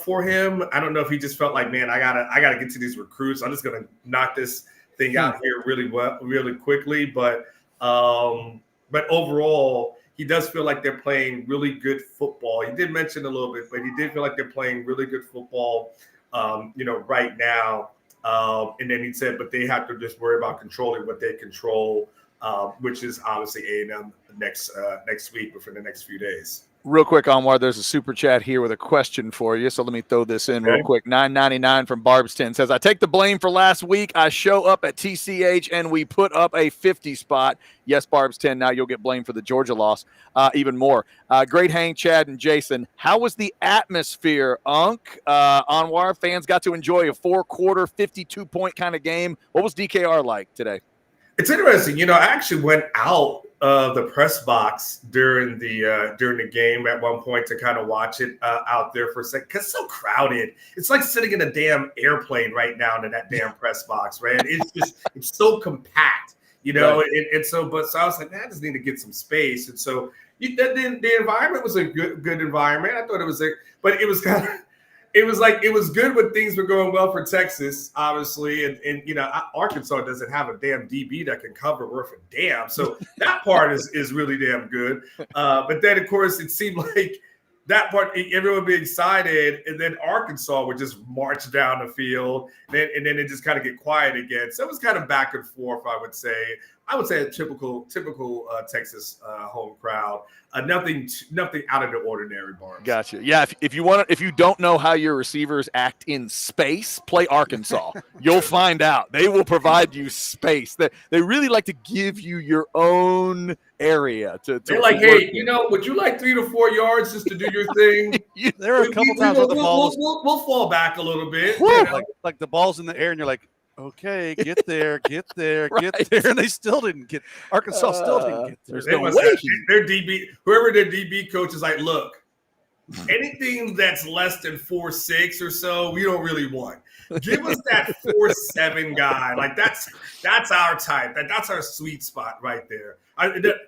for him. I don't know if he just felt like, man, I gotta get to these recruits. I'm just gonna knock this thing out here really quickly. But overall, he does feel like they're playing really good football. He did mention a little bit, but he did feel like they're playing really good football, right now. And then he said, but they have to just worry about controlling what they control, which is obviously A&M next week, within the next few days. Real quick, Anwar, there's a super chat here with a question for you. So let me throw this in real quick. $9.99 from Barb's10 says, I take the blame for last week. I show up at TCH and we put up a 50 spot. Yes, Barb's10. Now you'll get blamed for the Georgia loss even more. Great hang, Chad and Jason. How was the atmosphere, Unc? Anwar, fans got to enjoy a 4-quarter, 52-point kind of game. What was DKR like today? It's interesting. I actually went out of the press box during the game at one point to kind of watch it out there for a second, because it's so crowded. It's like sitting in a damn airplane right now in that damn press box, right? It's so compact, Right. And so I was like, man, I just need to get some space. And so the environment was a good environment. I thought it was but it was kind of. It was good when things were going well for Texas, obviously, and Arkansas doesn't have a damn DB that can cover worth a damn, so that part is really damn good. But then, of course, it seemed like that part, everyone would be excited, and then Arkansas would just march down the field, and then it just kind of get quiet again. So it was kind of back and forth, I would say. I would say a typical Texas home crowd. Nothing out of the ordinary, Barnes. Gotcha. Yeah, if you don't know how your receivers act in space, play Arkansas. You'll find out. They will provide you space. They really like to give you your own area to They're like, hey, would you like 3 to 4 yards just to do your thing? There are a couple times where the ball we'll fall back a little bit. Like the ball's in the air, and you're like, okay, get there, right. get there, and they still didn't get. Arkansas still didn't get there. There's no way. Their DB, whoever their DB coach is, like, look, anything that's less than 4.6 or so, we don't really want. Give us that 4.7 guy. Like that's our type. That's our sweet spot right there.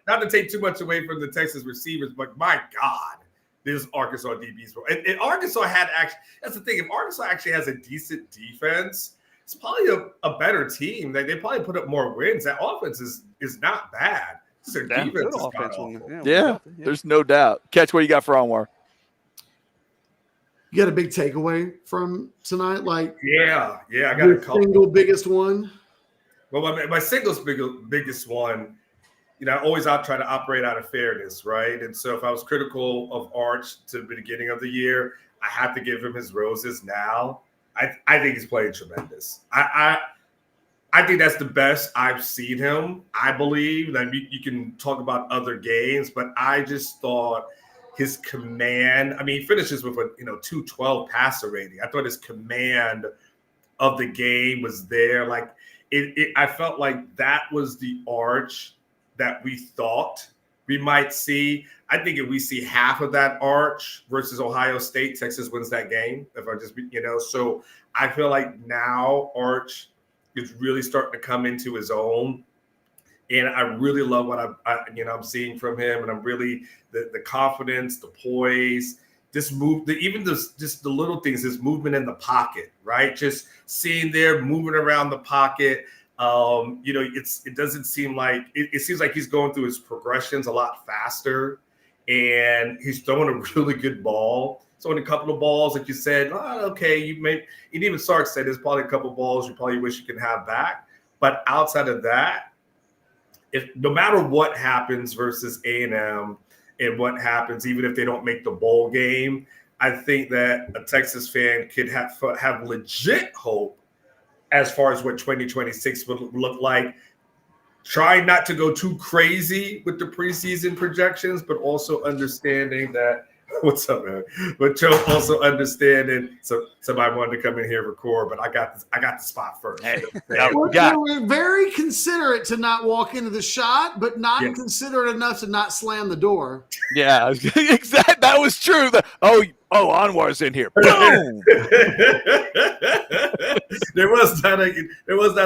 Not to take too much away from the Texas receivers, but my God, this Arkansas DBs. And Arkansas had actually. That's the thing. If Arkansas actually has a decent defense, it's probably a better team. They probably put up more wins. That offense is not bad. Their defense is offense. Yeah, there's no doubt. Catch, what you got for Anwar? You got a big takeaway from tonight? Like, yeah, I got a couple. Single biggest one? Well, my singles biggest one, I always try to operate out of fairness, right? And so if I was critical of Arch to the beginning of the year, I have to give him his roses now. I think he's playing tremendous. I think that's the best I've seen him. I believe that you can talk about other games, but I just thought his command. I mean, he finishes with a 212 passer rating. I thought his command of the game was there. Like I felt like that was the Arch that we thought we might see. I think if we see half of that Arch versus Ohio State, Texas wins that game. If I just, so I feel like now Arch is really starting to come into his own. And I really love what I'm seeing from him. And I'm really the confidence, the poise, this move, just the little things, this movement in the pocket, right? Just seeing there, moving around the pocket. It doesn't seem like it seems like he's going through his progressions a lot faster, and he's throwing a really good ball. Throwing a couple of balls, like you said, okay, and even Sark said there's probably a couple of balls you probably wish you could have back. But outside of that, no matter what happens versus A&M and what happens, even if they don't make the bowl game, I think that a Texas fan could have legit hope as far as what 2026 would look like. Trying not to go too crazy with the preseason projections, but also understanding that what's up, man? But also understanding. So somebody wanted to come in here and record, but I got the spot first. Hey, we're very considerate to not walk into the shot, but not considerate enough to not slam the door. Yeah, exactly. That was true. Anwar's in here. Boom. There was not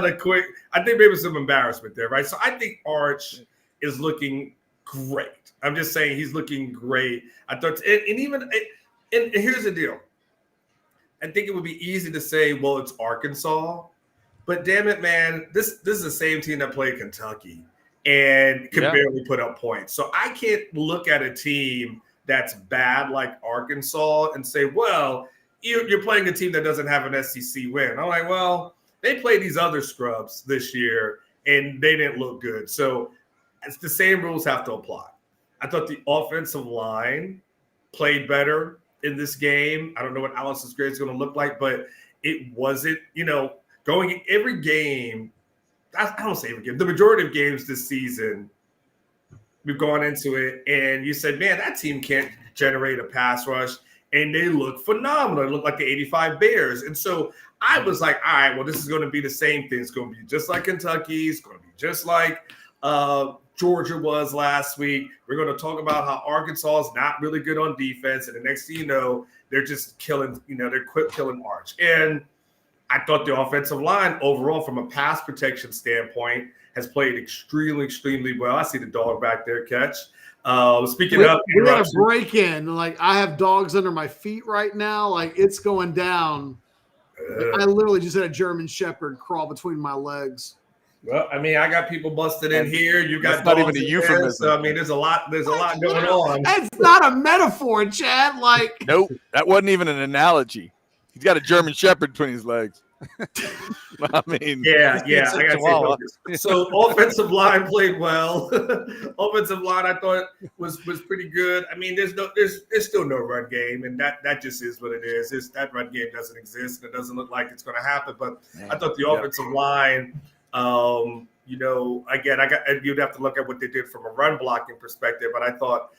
a quick. I think maybe some embarrassment there, right? So I think Arch is looking great. I'm just saying he's looking great. I thought, and here's the deal. I think it would be easy to say, well, it's Arkansas, but damn it, man, this is the same team that played Kentucky and can barely put up points. So I can't look at a team that's bad like Arkansas and say, well, you're playing a team that doesn't have an SEC win. I'm like, well, they played these other scrubs this year and they didn't look good. So it's the same rules have to apply. I thought the offensive line played better in this game. I don't know what Allison's grade is going to look like, but it wasn't, going in every game. I don't say every game. The majority of games this season, we've gone into it, and you said, man, that team can't generate a pass rush, and they look phenomenal. They look like the 85 Bears. And so I was like, all right, well, this is going to be the same thing. It's going to be just like Kentucky. It's going to be just like Georgia was last week. We're going to talk about how Arkansas is not really good on defense. And the next thing you know, they're just killing, they're quit killing Arch. And I thought the offensive line overall from a pass protection standpoint has played extremely, extremely well. I see the dog back there, Catch. Speaking of, we got a break in. Like, I have dogs under my feet right now. Like, it's going down. I literally just had a German Shepherd crawl between my legs. Well, I mean, I got people busted in here. You got That's not even dogs a in euphemism. there, so I mean, there's a lot going on. That's not a metaphor, Chad. Like, Nope, that wasn't even an analogy. He's got a German Shepherd between his legs. I mean, Yeah, being I sick got chihuahua. to say, so offensive line played well. Offensive line, I thought was pretty good. I mean, there's still no run game, and that just is what it is. That run game doesn't exist, and it doesn't look like it's going to happen. But I thought the offensive line, again, you'd have to look at what they did from a run blocking perspective, but I thought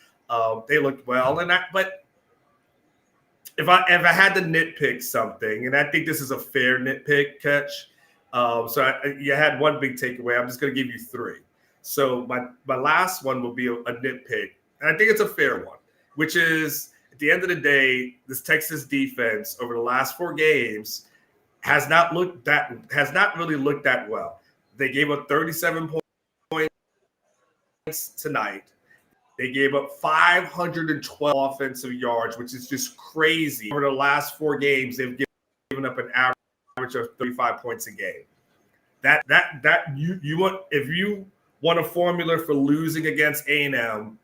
they looked well, but. If I had to nitpick something, and I think this is a fair nitpick, Catch. You had one big takeaway. I'm just going to give you three. So my last one will be a nitpick, and I think it's a fair one, which is at the end of the day, this Texas defense over the last 4 games has not really looked that well. They gave up 37 points tonight. They gave up 512 offensive yards, which is just crazy. Over the last 4 games, they've given up an average of 35 points a game. If you want a formula for losing against A&M,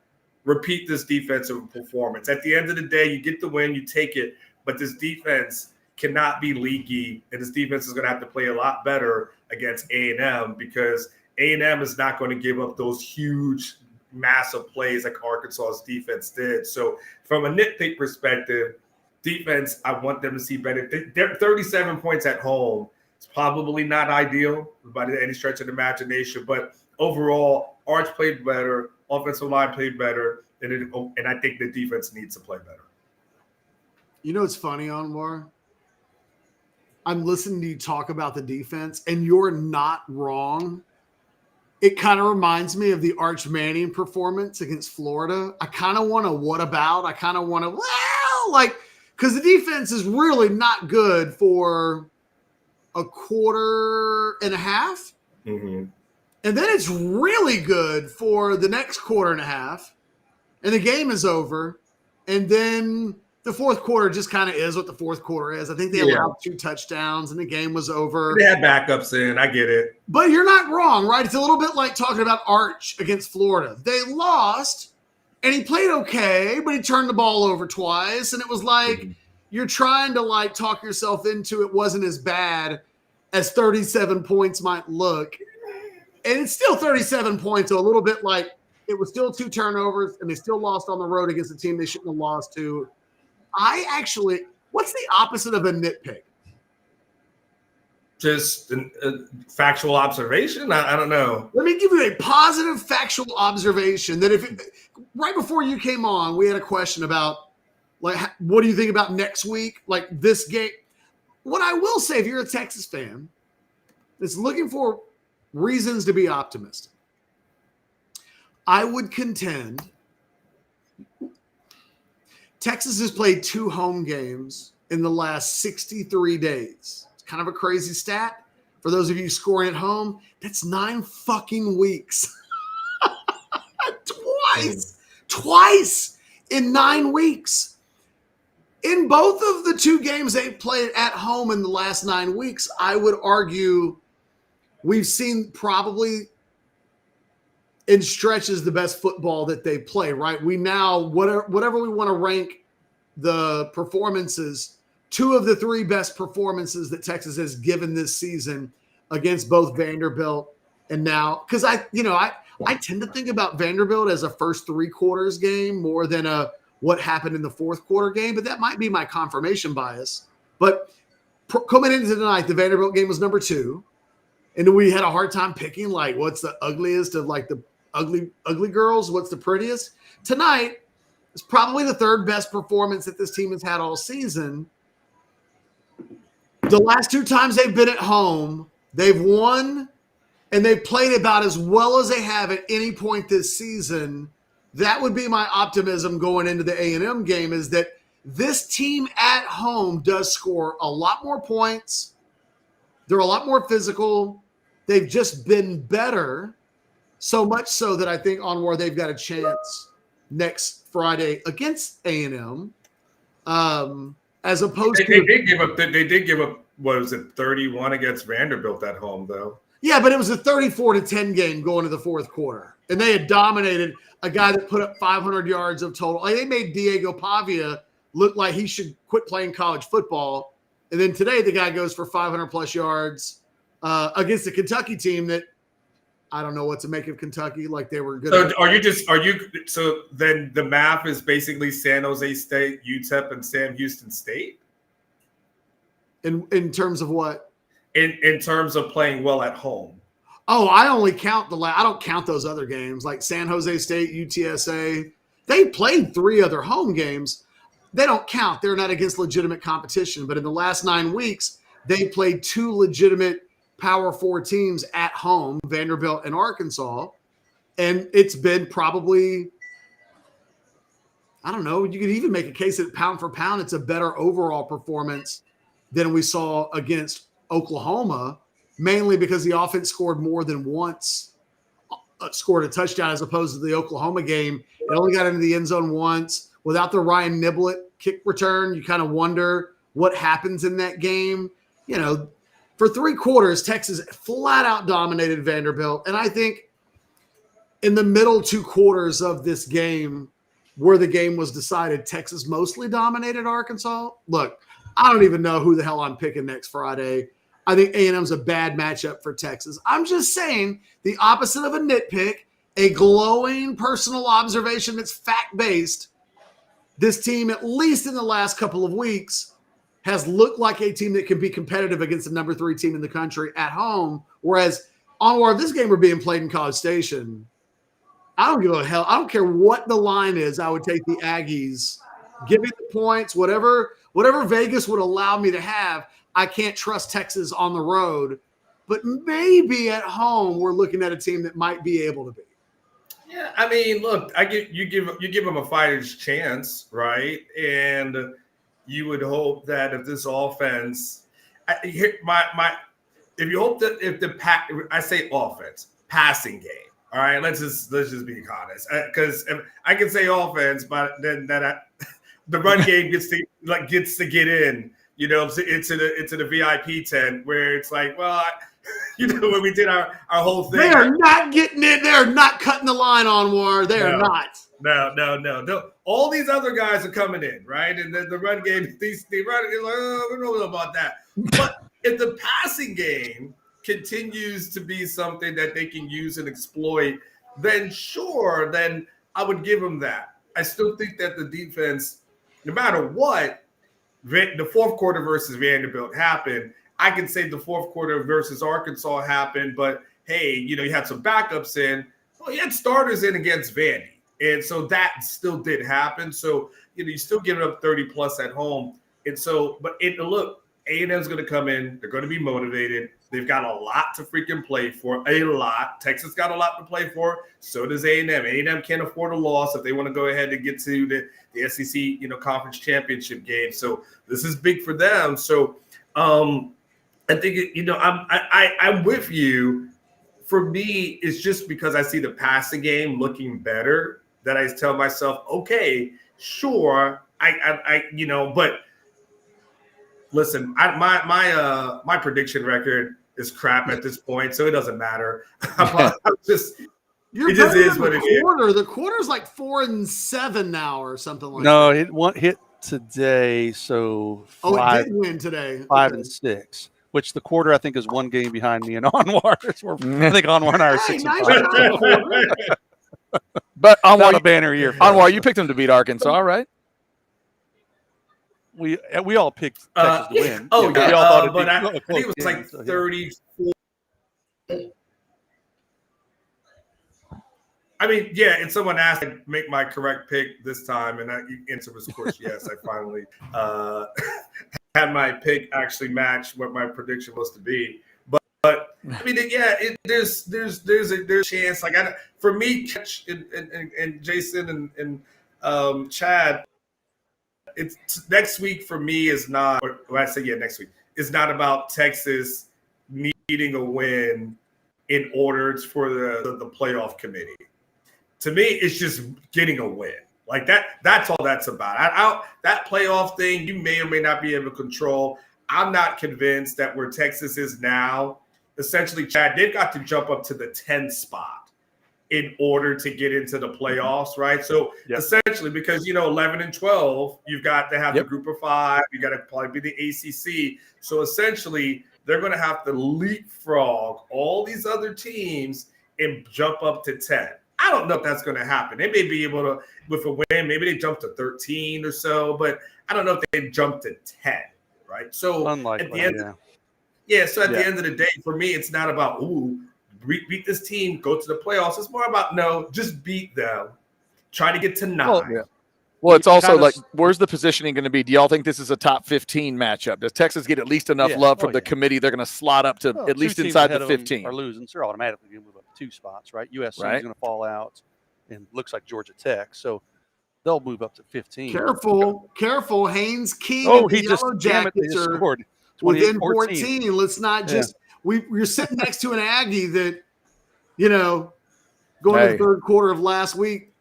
repeat this defensive performance. At the end of the day, you get the win, you take it, but this defense cannot be leaky, and this defense is going to have to play a lot better against A&M because A&M is not going to give up those huge massive plays like Arkansas's defense did. So from a nitpick perspective, defense, I want them to see better. 37 points at home is probably not ideal by any stretch of the imagination, but overall, Arch played better, offensive line played better, and I think the defense needs to play better. you know what's funny, Anwar? I'm listening to you talk about the defense, and you're not wrong. It kind of reminds me of the Arch Manning performance against Florida. I kind of want to because the defense is really not good for a quarter and a half. Mm-hmm. And then it's really good for the next quarter and a half. And the game is over. And then the fourth quarter just kind of is what the fourth quarter is. I think they allowed 2 touchdowns and the game was over. They had backups in. I get it. But you're not wrong, right? It's a little bit like talking about Arch against Florida. They lost, and he played okay, but he turned the ball over twice. And it was like you're trying to talk yourself into it wasn't as bad as 37 points might look. And it's still 37 points, so a little bit like it was still 2 turnovers, and they still lost on the road against a team they shouldn't have lost to. What's the opposite of a nitpick? Just a factual observation? I don't know. Let me give you a positive factual observation that right before you came on, we had a question about what do you think about next week? Like this game. What I will say, if you're a Texas fan that's looking for reasons to be optimistic, I would contend Texas has played 2 home games in the last 63 days. It's kind of a crazy stat. For those of you scoring at home, that's 9 fucking weeks. Twice in 9 weeks. In both of the 2 games they've played at home in the last 9 weeks, I would argue we've seen probably in stretches the best football that they play, right? We now, whatever we want to rank the performances, 2 of the 3 best performances that Texas has given this season against both Vanderbilt and now, because I tend to think about Vanderbilt as a first 3 quarters game more than what happened in the fourth quarter game, but that might be my confirmation bias. But coming into tonight, the Vanderbilt game was number 2. And we had a hard time picking, what's the ugliest of, the ugly girls? What's the prettiest? Tonight is probably the 3rd best performance that this team has had all season. The last 2 times they've been at home, they've won, and they've played about as well as they have at any point this season. That would be my optimism going into the A&M game, is that this team at home does score a lot more points. They're a lot more physical. They've just been better, so much so that I think Anwar, they've got a chance next Friday against A&M, as opposed They did give up. What was it, 31 against Vanderbilt at home, though? Yeah, but it was a 34-10 game going to the fourth quarter. And they had dominated a guy that put up 500 yards of total. Like, they made Diego Pavia look like he should quit playing college football. And then today the guy goes for 500-plus yards against a Kentucky team that I don't know what to make of Kentucky. Like, they were good. So then the math is basically San Jose State, UTEP, and Sam Houston State? In terms of what? In terms of playing well at home. Oh, I only count I don't count those other games like San Jose State, UTSA. They played 3 other home games. They don't count. They're not against legitimate competition. But in the last 9 weeks, they played 2 legitimate Power 4 teams at home, Vanderbilt and Arkansas. And it's been probably, I don't know, you could even make a case that pound for pound, it's a better overall performance than we saw against Oklahoma, mainly because the offense scored more than once, scored a touchdown, as opposed to the Oklahoma game. It only got into the end zone once. Without the Ryan Niblett kick return, you kind of wonder what happens in that game. You know, for 3 quarters, Texas flat out dominated Vanderbilt. And I think in the middle 2 quarters of this game, where the game was decided, Texas mostly dominated Arkansas. Look, I don't even know who the hell I'm picking next Friday. I think A&M's a bad matchup for Texas. I'm just saying the opposite of a nitpick, a glowing personal observation that's fact-based. This team, at least in the last couple of weeks, has looked like a team that can be competitive against the number 3 team in the country at home. Whereas, Anwar, if this game were being played in College Station, I don't give a hell. I don't care what the line is. I would take the Aggies. Give me the points, whatever Vegas would allow me to have. I can't trust Texas on the road, but maybe at home we're looking at a team that might be able to be. Yeah, I mean, look, you give them a fighter's chance, right? And you would hope that if this offense, if you hope that if I say offense, passing game. All right, let's just be honest, because I can say offense, but then the run game gets to get in, you know, into the VIP tent where it's like, well, when we did our whole thing, they are not getting it. They are not cutting the line on War. They are not. No. All these other guys are coming in, right? And then the run game, the run is like, oh, we don't know about that. But if the passing game continues to be something that they can use and exploit, then sure, then I would give them that. I still think that the defense, no matter what, the fourth quarter versus Vanderbilt happened. I can say the fourth quarter versus Arkansas happened, but hey, you had some backups in. Well, you had starters in against Vandy. And so that still did happen. So, you still give it up 30 plus at home. And so, but look, A&M's going to come in. They're going to be motivated. They've got a lot to freaking play for, a lot. Texas got a lot to play for. So does A&M. A&M can't afford a loss if they want to go ahead and get to the SEC, conference championship game. So this is big for them. So I think, I'm with you. For me, it's just because I see the passing game looking better that I tell myself, okay, sure, but listen, my prediction record is crap at this point, so it doesn't matter. It just is what it is. The quarter's like 4-7 now, or something like that. No, it won't hit today. So it did win today. 5-6. Which the quarter I think is 1 game behind me and Anwar. I think Anwar and I are 6-5. But Anwar, not a banner year. Anwar, you picked them to beat Arkansas, right? We all picked Texas to win. Oh, yeah. We all thought I think it was like 34. I mean, yeah, and someone asked to make my correct pick this time, and the answer was, of course, yes. I finally had my pick actually match what my prediction was to be. But I mean, yeah, there's a chance. Like for me, and Jason and Chad, it's next week for me is not. Or when I say next week is not about Texas needing a win in order for the playoff committee. To me, it's just getting a win. Like that's all that's about. That playoff thing, you may or may not be able to control. I'm not convinced that where Texas is now essentially, Chad, they've got to jump up to the 10th spot in order to get into the playoffs, right? So essentially, because 11 and 12, you've got to have the group of 5, you got to probably be the ACC. So essentially, they're going to have to leapfrog all these other teams and jump up to 10. I don't know if that's going to happen. They may be able to, with a win, maybe they jump to 13 or so, but I don't know if they jump to 10, right? So unlikely, at the end, the end of the day, for me, it's not about beat this team, go to the playoffs. It's more about just beat them, try to get to 9. Well, it's also like, where's the positioning going to be? Do y'all think this is a top 15 matchup? Does Texas get at least enough love from the committee? They're going to slot up to at least inside the 15. Are losing, so they're automatically going to move up 2 spots, right? USC is going to fall out, and looks like Georgia Tech, so they'll move up to 15. Careful, Haynes King. Oh, the Yellow Jackets are scored within 14. Let's not just we're sitting next to an Aggie that going to the third quarter of last week.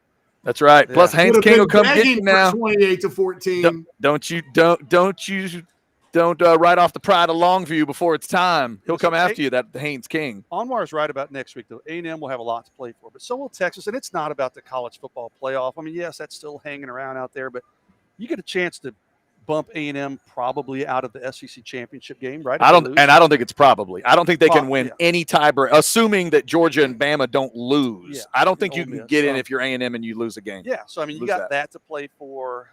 That's right. Plus, Haynes King will come get you now. 28-14. Don't write off the pride of Longview before it's time. He'll come after you, that Haynes King. Anwar's right about next week, though. A&M will have a lot to play for, but so will Texas. And it's not about the college football playoff. I mean, yes, that's still hanging around out there, but you get a chance to bump A&M probably out of the SEC championship game, right? I don't think it's probably. I don't think they can win any tiebreaker, assuming that Georgia and Bama don't lose. Yeah. I don't think you can get in if you're A&M and you lose a game. Yeah, so I mean, you got that to play for.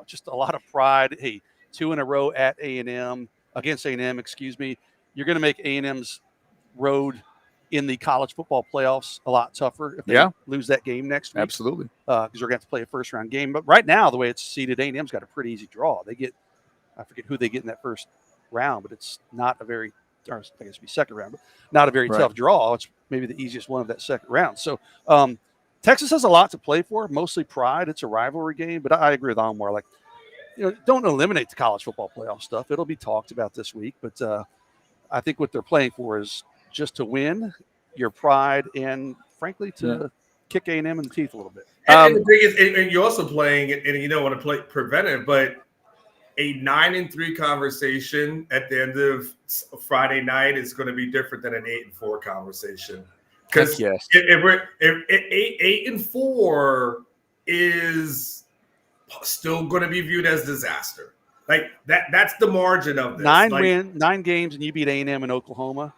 Just a lot of pride. Hey, 2 in a row at A&M against A&M. Excuse me. You're going to make A&M's road in the college football playoffs a lot tougher if they lose that game next week. Absolutely. Because they're going to have to play a first-round game. But right now, the way it's seeded, A&M's got a pretty easy draw. They get – I forget who they get in that first round, but it's not a very – or I guess it'd be second round, but not a very tough draw. It's maybe the easiest one of that second round. So Texas has a lot to play for, mostly pride. It's a rivalry game. But I agree with Anwar. Like, don't eliminate the college football playoff stuff. It'll be talked about this week. But I think what they're playing for is just to win your pride and, frankly, to kick A&M in the teeth a little bit. And the thing is, and you're also playing, and you don't want to play preventive, but a 9-3 conversation at the end of Friday night is going to be different than an 8-4 conversation. Because if 8-4 is still going to be viewed as disaster. Like that's the margin of this. 9 games, and you beat A&M in Oklahoma.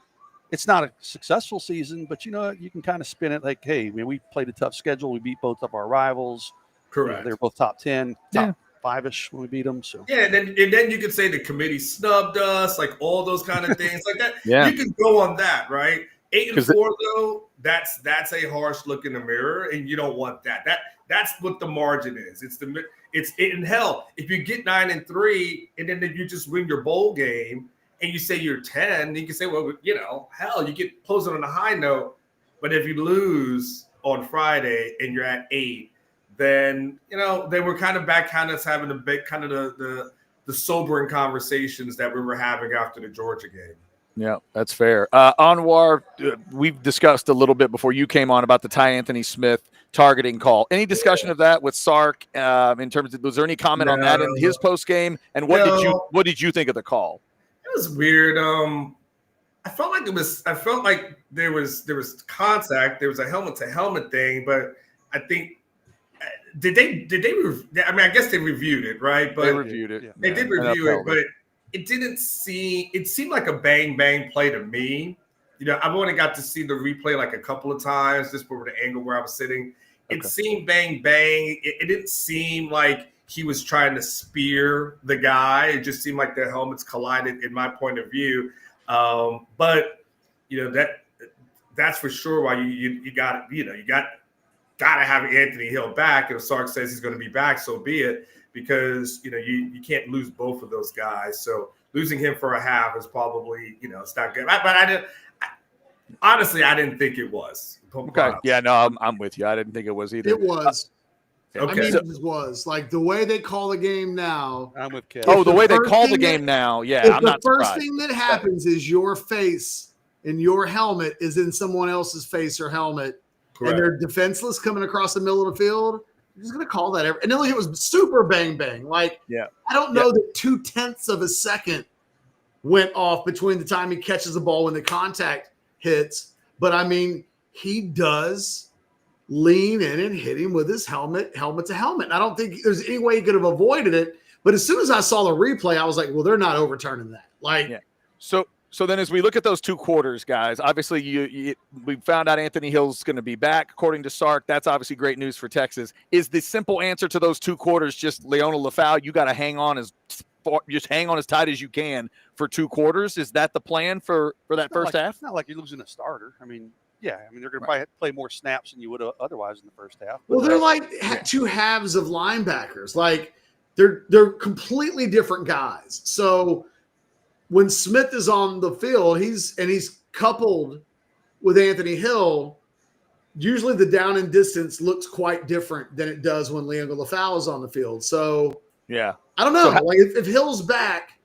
It's not a successful season, but you can kind of spin it like, hey, we played a tough schedule. We beat both of our rivals. Correct. They're both top 10, top 5-ish when we beat them. So and then you could say the committee snubbed us, like all those kind of things like that. You can go on that, right? 8-4 though, that's a harsh look in the mirror, and you don't want that. That's what the margin is. It's in hell. If you get 9-3, and then if you just win your bowl game, and you say you're 10, you can say, well, hell, you get closing on a high note. But if you lose on Friday and you're at 8, then they were kind of back, kind of having a big kind of the sobering conversations that we were having after the Georgia game. Yeah, that's fair. Anwar, we've discussed a little bit before you came on about the Ty Anthony Smith targeting call. Any discussion of that with Sark in terms of, was there any comment on that in his post game? And what did you think of the call? It was weird. I felt like there was contact. There was a helmet to helmet thing, but I think did they? I mean, I guess they reviewed it, right? But they reviewed it. They did review it, but it didn't seem. It seemed like a bang bang play to me. I've only got to see the replay like a couple of times, just for the angle where I was sitting. It seemed bang bang. It didn't seem like he was trying to spear the guy. It just seemed like their helmets collided, in my point of view. But that's for sure why you got to have Anthony Hill back. If Sark says he's going to be back, so be it. Because you can't lose both of those guys. So losing him for a half is probably it's not good. But I didn't think it was. Okay. Yeah, no, I'm with you. I didn't think it was either. It was. Okay. I mean, it was like the way they call the game now. I'm with Kev. Oh, the way they call the game now. Yeah, I'm not surprised. The first thing that happens is your face and your helmet is in someone else's face or helmet, and they're defenseless coming across the middle of the field. You're just going to call that. And then it was super bang bang. Like, I don't know that 0.2 of a second went off between the time he catches the ball when the contact hits. But I mean, he does lean in and hit him with his helmet to helmet. And I don't think there's any way he could have avoided it. But as soon as I saw the replay, I was like, well, they're not overturning that. Like, yeah. So then as we look at those 2 quarters, guys, obviously we found out Anthony Hill's going to be back, according to Sark. That's obviously great news for Texas. Is the simple answer to those 2 quarters just Leona Lafau? You got to hang on as tight as you can for 2 quarters. Is that the plan for that first half? It's not like you're losing a starter. I mean, they're going to probably play more snaps than you would otherwise in the first half. Well, they're like 2 halves of linebackers. Like they're completely different guys. So when Smith is on the field, he's coupled with Anthony Hill. Usually the down and distance looks quite different than it does when Leona Lafau is on the field. So yeah, I don't know. If Hill's back,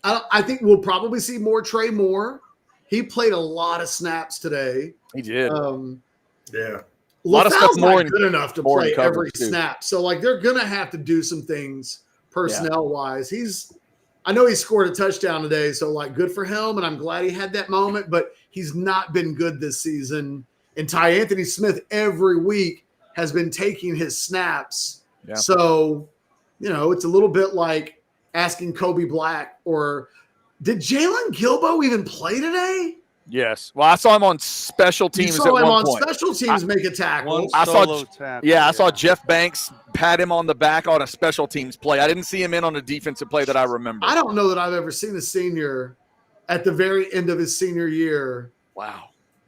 I think we'll probably see more Trey Moore. He played a lot of snaps today. He did. Yeah. A lot of stuff more not good enough to play every snap. So like they're gonna have to do some things personnel wise. I know he scored a touchdown today, so like good for him, and I'm glad he had that moment, but he's not been good this season. And Ty Anthony Smith every week has been taking his snaps. Yeah. So, it's a little bit like asking Kobe Black or did Jalen Gilbo even play today? Yes. Well, I saw him on special teams at one point. On special teams make a tackle. I saw Jeff Banks pat him on the back on a special teams play. I didn't see him in on a defensive play that I remember. I don't know that I've ever seen a senior at the very end of his senior year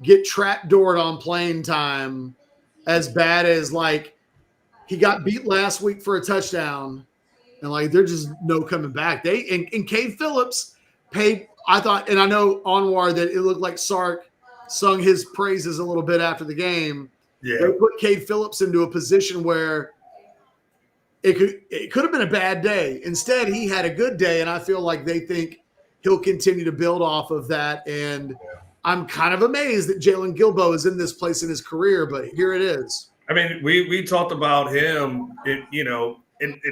get trapdoored on playing time as bad as like he got beat last week for a touchdown and like there's just no coming back. And Cade Phillips paid – I thought, and I know Anwar that it looked like Sark sung his praises a little bit after the game. Yeah. They put Cade Phillips into a position where it could have been a bad day. Instead, he had a good day, and I feel like they think he'll continue to build off of that. And I'm kind of amazed that Jalen Gilbo is in this place in his career, but here it is. I mean, we talked about him, and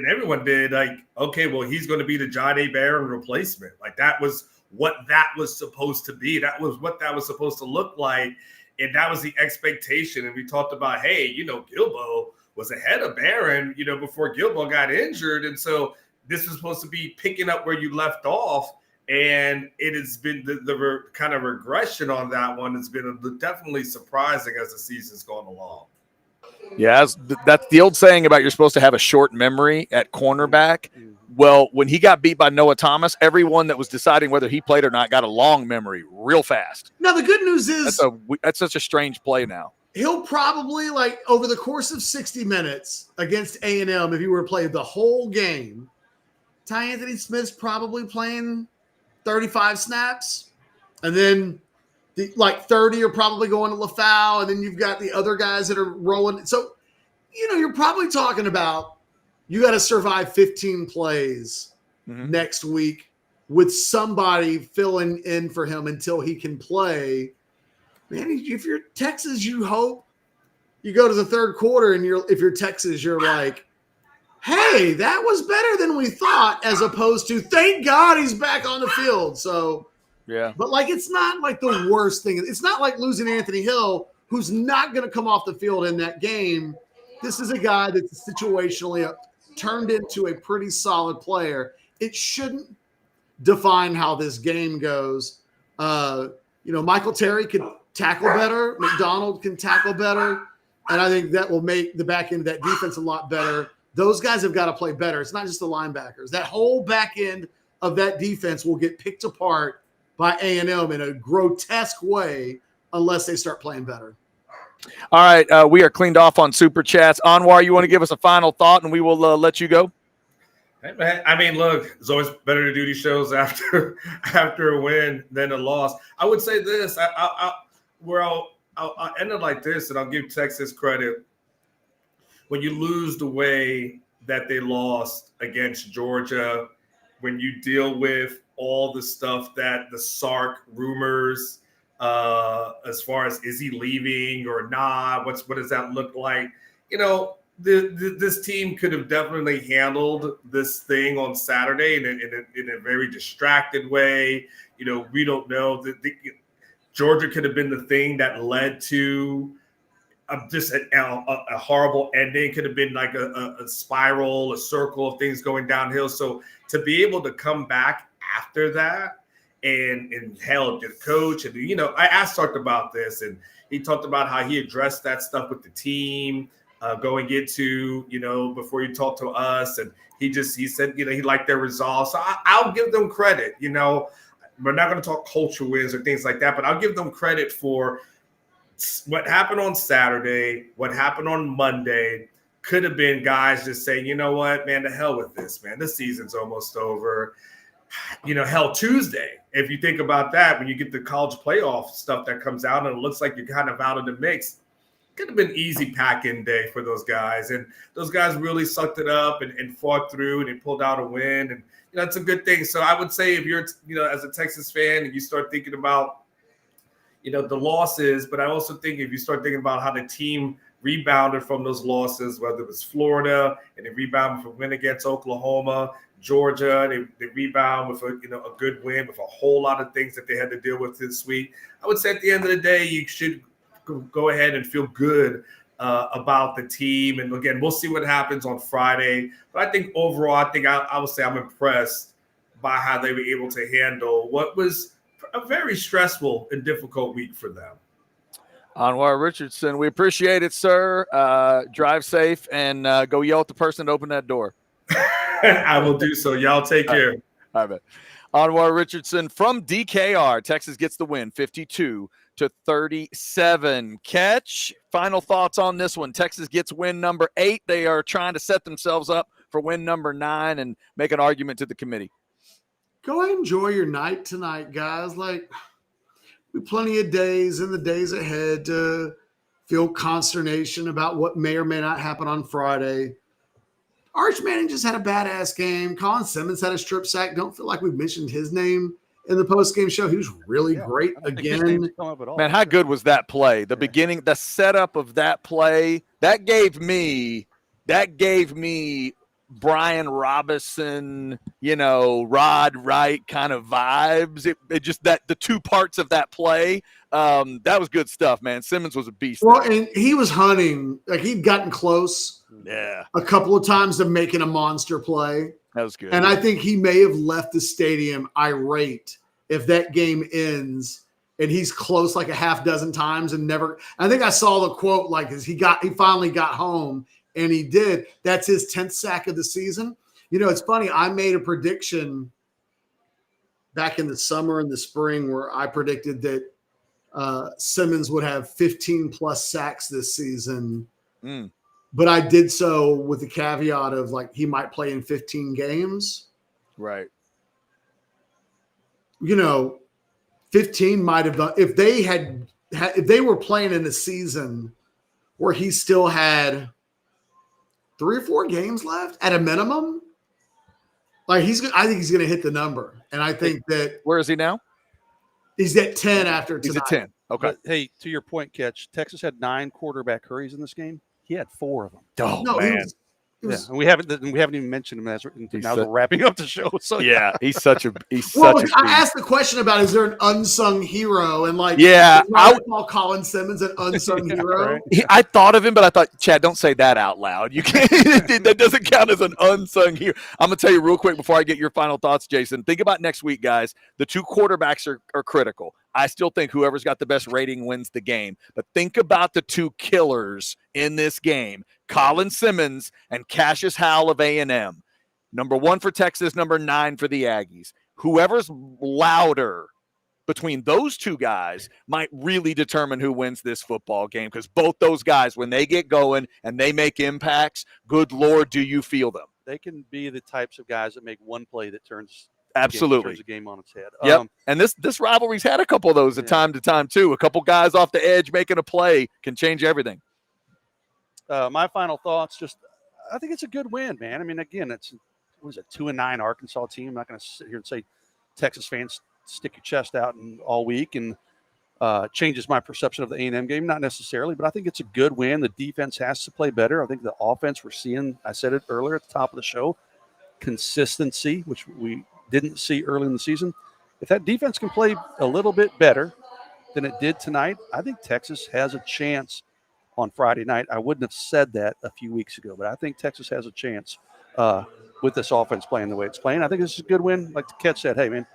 everyone did, like, okay, well, he's going to be the John A. Barron replacement. Like, that was what that was supposed to be. That was what that was supposed to look like. And that was the expectation. And we talked about, hey, Gilbo was ahead of Barron, before Gilbo got injured. And so this is supposed to be picking up where you left off. And it has been the kind of regression on that one has been definitely surprising as the season's gone along. Yeah, that's the old saying about you're supposed to have a short memory at cornerback. Well, when he got beat by Noah Thomas, everyone that was deciding whether he played or not got a long memory real fast. Now, the good news is that's such a strange play now. He'll probably, like, over the course of 60 minutes against A&M, if he were to play the whole game, Ty Anthony Smith's probably playing 35 snaps. And then 30 are probably going to Lafau, and then you've got the other guys that are rolling. So, you're probably talking about you got to survive 15 plays next week with somebody filling in for him until he can play. Man, if you're Texas, you hope you go to the third quarter and if you're Texas, you're like, hey, that was better than we thought, as opposed to thank God he's back on the field. So, yeah. But like, it's not like the worst thing. It's not like losing Anthony Hill, who's not going to come off the field in that game. This is a guy that's situationally turned into a pretty solid player. It shouldn't define how this game goes. Michael Terry could tackle better. McDonald can tackle better. And I think that will make the back end of that defense a lot better. Those guys have got to play better. It's not just the linebackers. That whole back end of that defense will get picked apart by A&M in a grotesque way unless they start playing better. All right, we are cleaned off on Super Chats. Anwar, you want to give us a final thought, and we will let you go? Hey, man, I mean, look, it's always better to do these shows after a win than a loss. I would say this. I'll end it like this, and I'll give Texas credit. When you lose the way that they lost against Georgia, when you deal with all the stuff that the Sark rumors – as far as is he leaving or not, what does that look like? this team could have definitely handled this thing on Saturday in a very distracted way. We don't know that Georgia could have been the thing that led to just a horrible ending. Could have been like a spiral, a circle of things going downhill. So to be able to come back after that and hell, the coach, and I asked Sark about this, and he talked about how he addressed that stuff with the team going into before he talked to us, and he said he liked their resolve. So I'll give them credit. We're not going to talk culture wins or things like that, but I'll give them credit for what happened on Saturday, what happened on Monday. Could have been guys just saying, you know what, man, to hell with this, man. This season's almost over. Hell, Tuesday, if you think about that, when you get the college playoff stuff that comes out and it looks like you're kind of out of the mix, could have been easy pack-in day for those guys. And those guys really sucked it up and fought through, and they pulled out a win. And it's a good thing. So I would say if you're, as a Texas fan and you start thinking about, the losses, but I also think if you start thinking about how the team rebounded from those losses, whether it was Florida and they rebounded from a win against Oklahoma, Georgia, they rebound with a good win with a whole lot of things that they had to deal with this week. I would say at the end of the day, you should go ahead and feel good about the team. And again, we'll see what happens on Friday. But I think overall, I would say I'm impressed by how they were able to handle what was a very stressful and difficult week for them. Anwar Richardson, we appreciate it, sir. Drive safe and go yell at the person to open that door. I will do so. Y'all take care. All right, man. Anwar Richardson from DKR. Texas gets the win, 52-37. Catch, final thoughts on this one. Texas gets win number 8. They are trying to set themselves up for win number 9 and make an argument to the committee. Go enjoy your night tonight, guys. Like, we have plenty of days in the days ahead to feel consternation about what may or may not happen on Friday. Arch Manning just had a badass game. Colin Simmons had a strip sack. Don't feel like we've mentioned his name in the postgame show. He was really great again. Man, how good was that play? The beginning, the setup of that play, that gave me Brian Robinson, Rod Wright kind of vibes. It just that the two parts of that play, that was good stuff, man. Simmons was a beast. Well, and he was hunting. Like, he'd gotten close a couple of times to making a monster play. That was good. And I think he may have left the stadium irate if that game ends and he's close like a half dozen times and never – I think I saw the quote like he finally got home. And he did. That's his 10th sack of the season. It's funny. I made a prediction back in the summer and the spring where I predicted that Simmons would have 15-plus sacks this season. But I did so with the caveat of, like, he might play in 15 games. Right. 15 might have done – if they were playing in a season where he still had – 3 or 4 games left at a minimum. Like, I think he's going to hit the number. And I think that. Where is he now? He's at 10 after tonight. He's at 10. Okay. But, hey, to your point, Catch, Texas had 9 quarterback hurries in this game. He had 4 of them. Oh, no, man. And we haven't even mentioned him now we're wrapping up the show. So he's such a I asked the question about, is there an unsung hero? And I would call Colin Simmons an unsung hero. Right. I thought of him, but I thought, Chad, don't say that out loud. You can't. That doesn't count as an unsung hero. I'm gonna tell you real quick before I get your final thoughts, Jason. Think about next week, guys. The 2 quarterbacks are critical. I still think whoever's got the best rating wins the game. But think about the 2 killers in this game, Colin Simmons and Cassius Howell of A&M. Number 1 for Texas, number 9 for the Aggies. Whoever's louder between those 2 guys might really determine who wins this football game, because both those guys, when they get going and they make impacts, good Lord, do you feel them? They can be the types of guys that make one play that turns – absolutely turns the game on its head. Yep. And this rivalry's had a couple of those at time to time too. A couple guys off the edge making a play can change everything. My final thoughts, I think it's a good win, man. I mean, again, it's 2-9 Arkansas team. I'm not going to sit here and say Texas fans stick your chest out all week. And changes my perception of the A&M game. Not necessarily, but I think it's a good win. The defense has to play better. I think the offense we're seeing, I said it earlier at the top of the show, consistency, which we didn't see early in the season. If that defense can play a little bit better than it did tonight, I think Texas has a chance on Friday night. I wouldn't have said that a few weeks ago, but I think Texas has a chance with this offense playing the way it's playing. I think this is a good win. Like the Ket said, hey, man,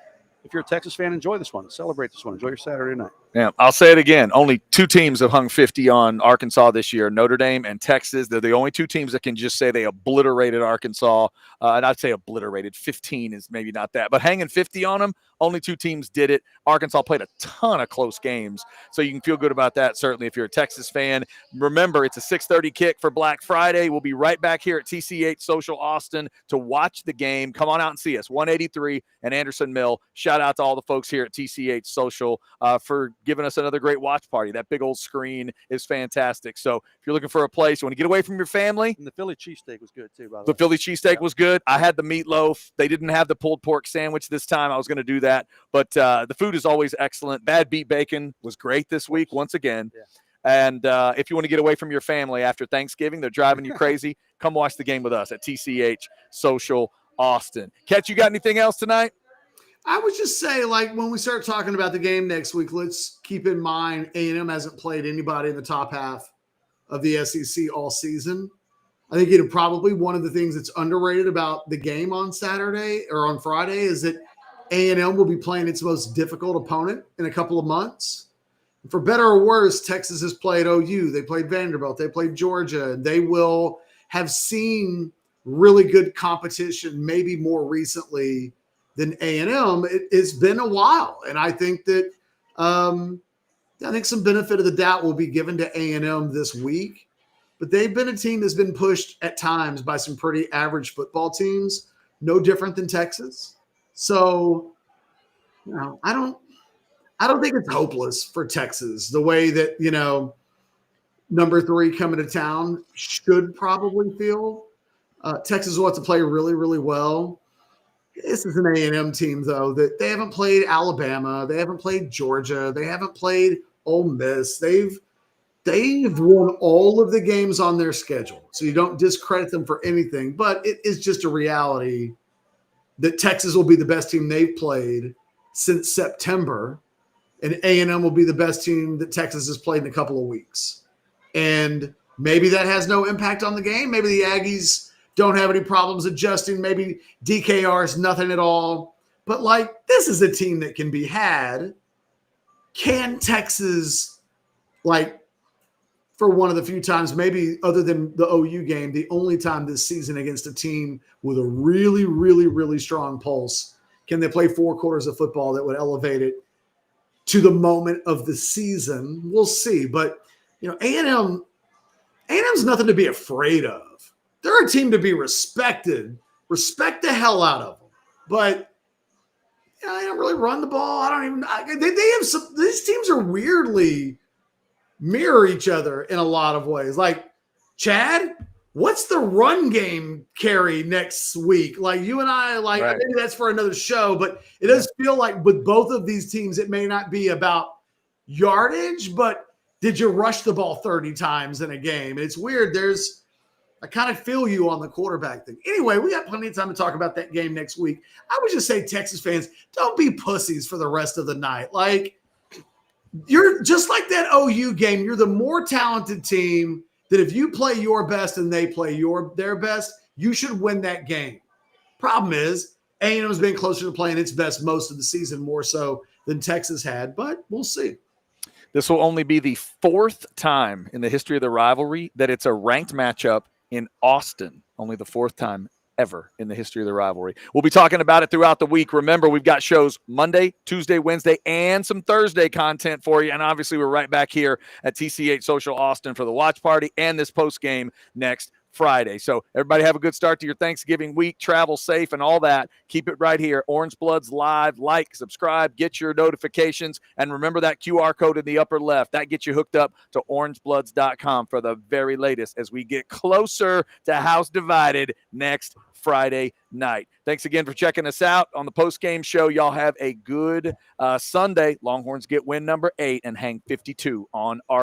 if you're a Texas fan, enjoy this one. Celebrate this one. Enjoy your Saturday night. Yeah, I'll say it again. Only two teams have hung 50 on Arkansas this year, Notre Dame and Texas. They're the only two teams that can just say they obliterated Arkansas. And I'd say obliterated. 15 is maybe not that. But hanging 50 on them, only two teams did it. Arkansas played a ton of close games. So you can feel good about that, certainly, if you're a Texas fan. Remember, it's a 6:30 kick for Black Friday. We'll be right back here at TCH Social Austin to watch the game. Come on out and see us. 183 and Anderson Mill. Shout out to all the folks here at TCH Social for giving us another great watch party. That big old screen is fantastic. So if you're looking for a place, you want to get away from your family. And the Philly cheesesteak was good, too, by the way. The Philly cheesesteak was good. I had the meatloaf. They didn't have the pulled pork sandwich this time. I was going to do that. But the food is always excellent. Bad Beat Bacon was great this week once again. Yeah. And if you want to get away from your family after Thanksgiving, they're driving you crazy, come watch the game with us at TCH Social Austin. Ket, you got anything else tonight? I would just say, like, when we start talking about the game next week, let's keep in mind A&M hasn't played anybody in the top half of the SEC all season. I think probably one of the things that's underrated about the game on Saturday or on Friday is that A&M will be playing its most difficult opponent in a couple of months. For better or worse, Texas has played OU. They played Vanderbilt. They played Georgia. They will have seen really good competition, maybe more recently than A&M. It's been a while, and I think that some benefit of the doubt will be given to A&M this week. But they've been a team that's been pushed at times by some pretty average football teams, no different than Texas. So, I don't think it's hopeless for Texas the way that number 3 coming to town should probably feel. Texas wants to play really, really well. This is an A&M team, though, that they haven't played Alabama. They haven't played Georgia. They haven't played Ole Miss. They've won all of the games on their schedule. So you don't discredit them for anything. But it is just a reality that Texas will be the best team they've played since September. And A&M will be the best team that Texas has played in a couple of weeks. And maybe that has no impact on the game. Maybe the Aggies don't have any problems adjusting. Maybe DKR is nothing at all. But, this is a team that can be had. Can Texas, for one of the few times, maybe other than the OU game, the only time this season against a team with a really, really, really strong pulse, can they play 4 quarters of football that would elevate it to the moment of the season? We'll see. But, A&M's nothing to be afraid of. They're a team to be respected. Respect the hell out of them. But they don't really run the ball. They have some. These teams are weirdly mirror each other in a lot of ways. Chad, what's the run game carry next week? You and I, right. Maybe that's for another show, but it does feel like with both of these teams, it may not be about yardage, but did you rush the ball 30 times in a game? And it's weird. I kind of feel you on the quarterback thing. Anyway, we got plenty of time to talk about that game next week. I would just say, Texas fans, don't be pussies for the rest of the night. You're just like that OU game. You're the more talented team that if you play your best and they play their best, you should win that game. Problem is, A&M's been closer to playing its best most of the season, more so than Texas had, but we'll see. This will only be the 4th time in the history of the rivalry that it's a ranked matchup in Austin. Only the 4th time ever in the history of the rivalry. We'll be talking about it throughout the week. Remember, we've got shows Monday, Tuesday, Wednesday, and some Thursday content for you. And obviously, we're right back here at TCH Social Austin for the watch party and this post game next Friday. So everybody have a good start to your Thanksgiving week. Travel safe and all that. Keep it right here. Orange Bloods Live. Like, subscribe, get your notifications. And remember that QR code in the upper left. That gets you hooked up to orangebloods.com for the very latest as we get closer to House Divided next Friday night. Thanks again for checking us out on the post-game show. Y'all have a good Sunday. Longhorns get win number 8 and hang 52 on our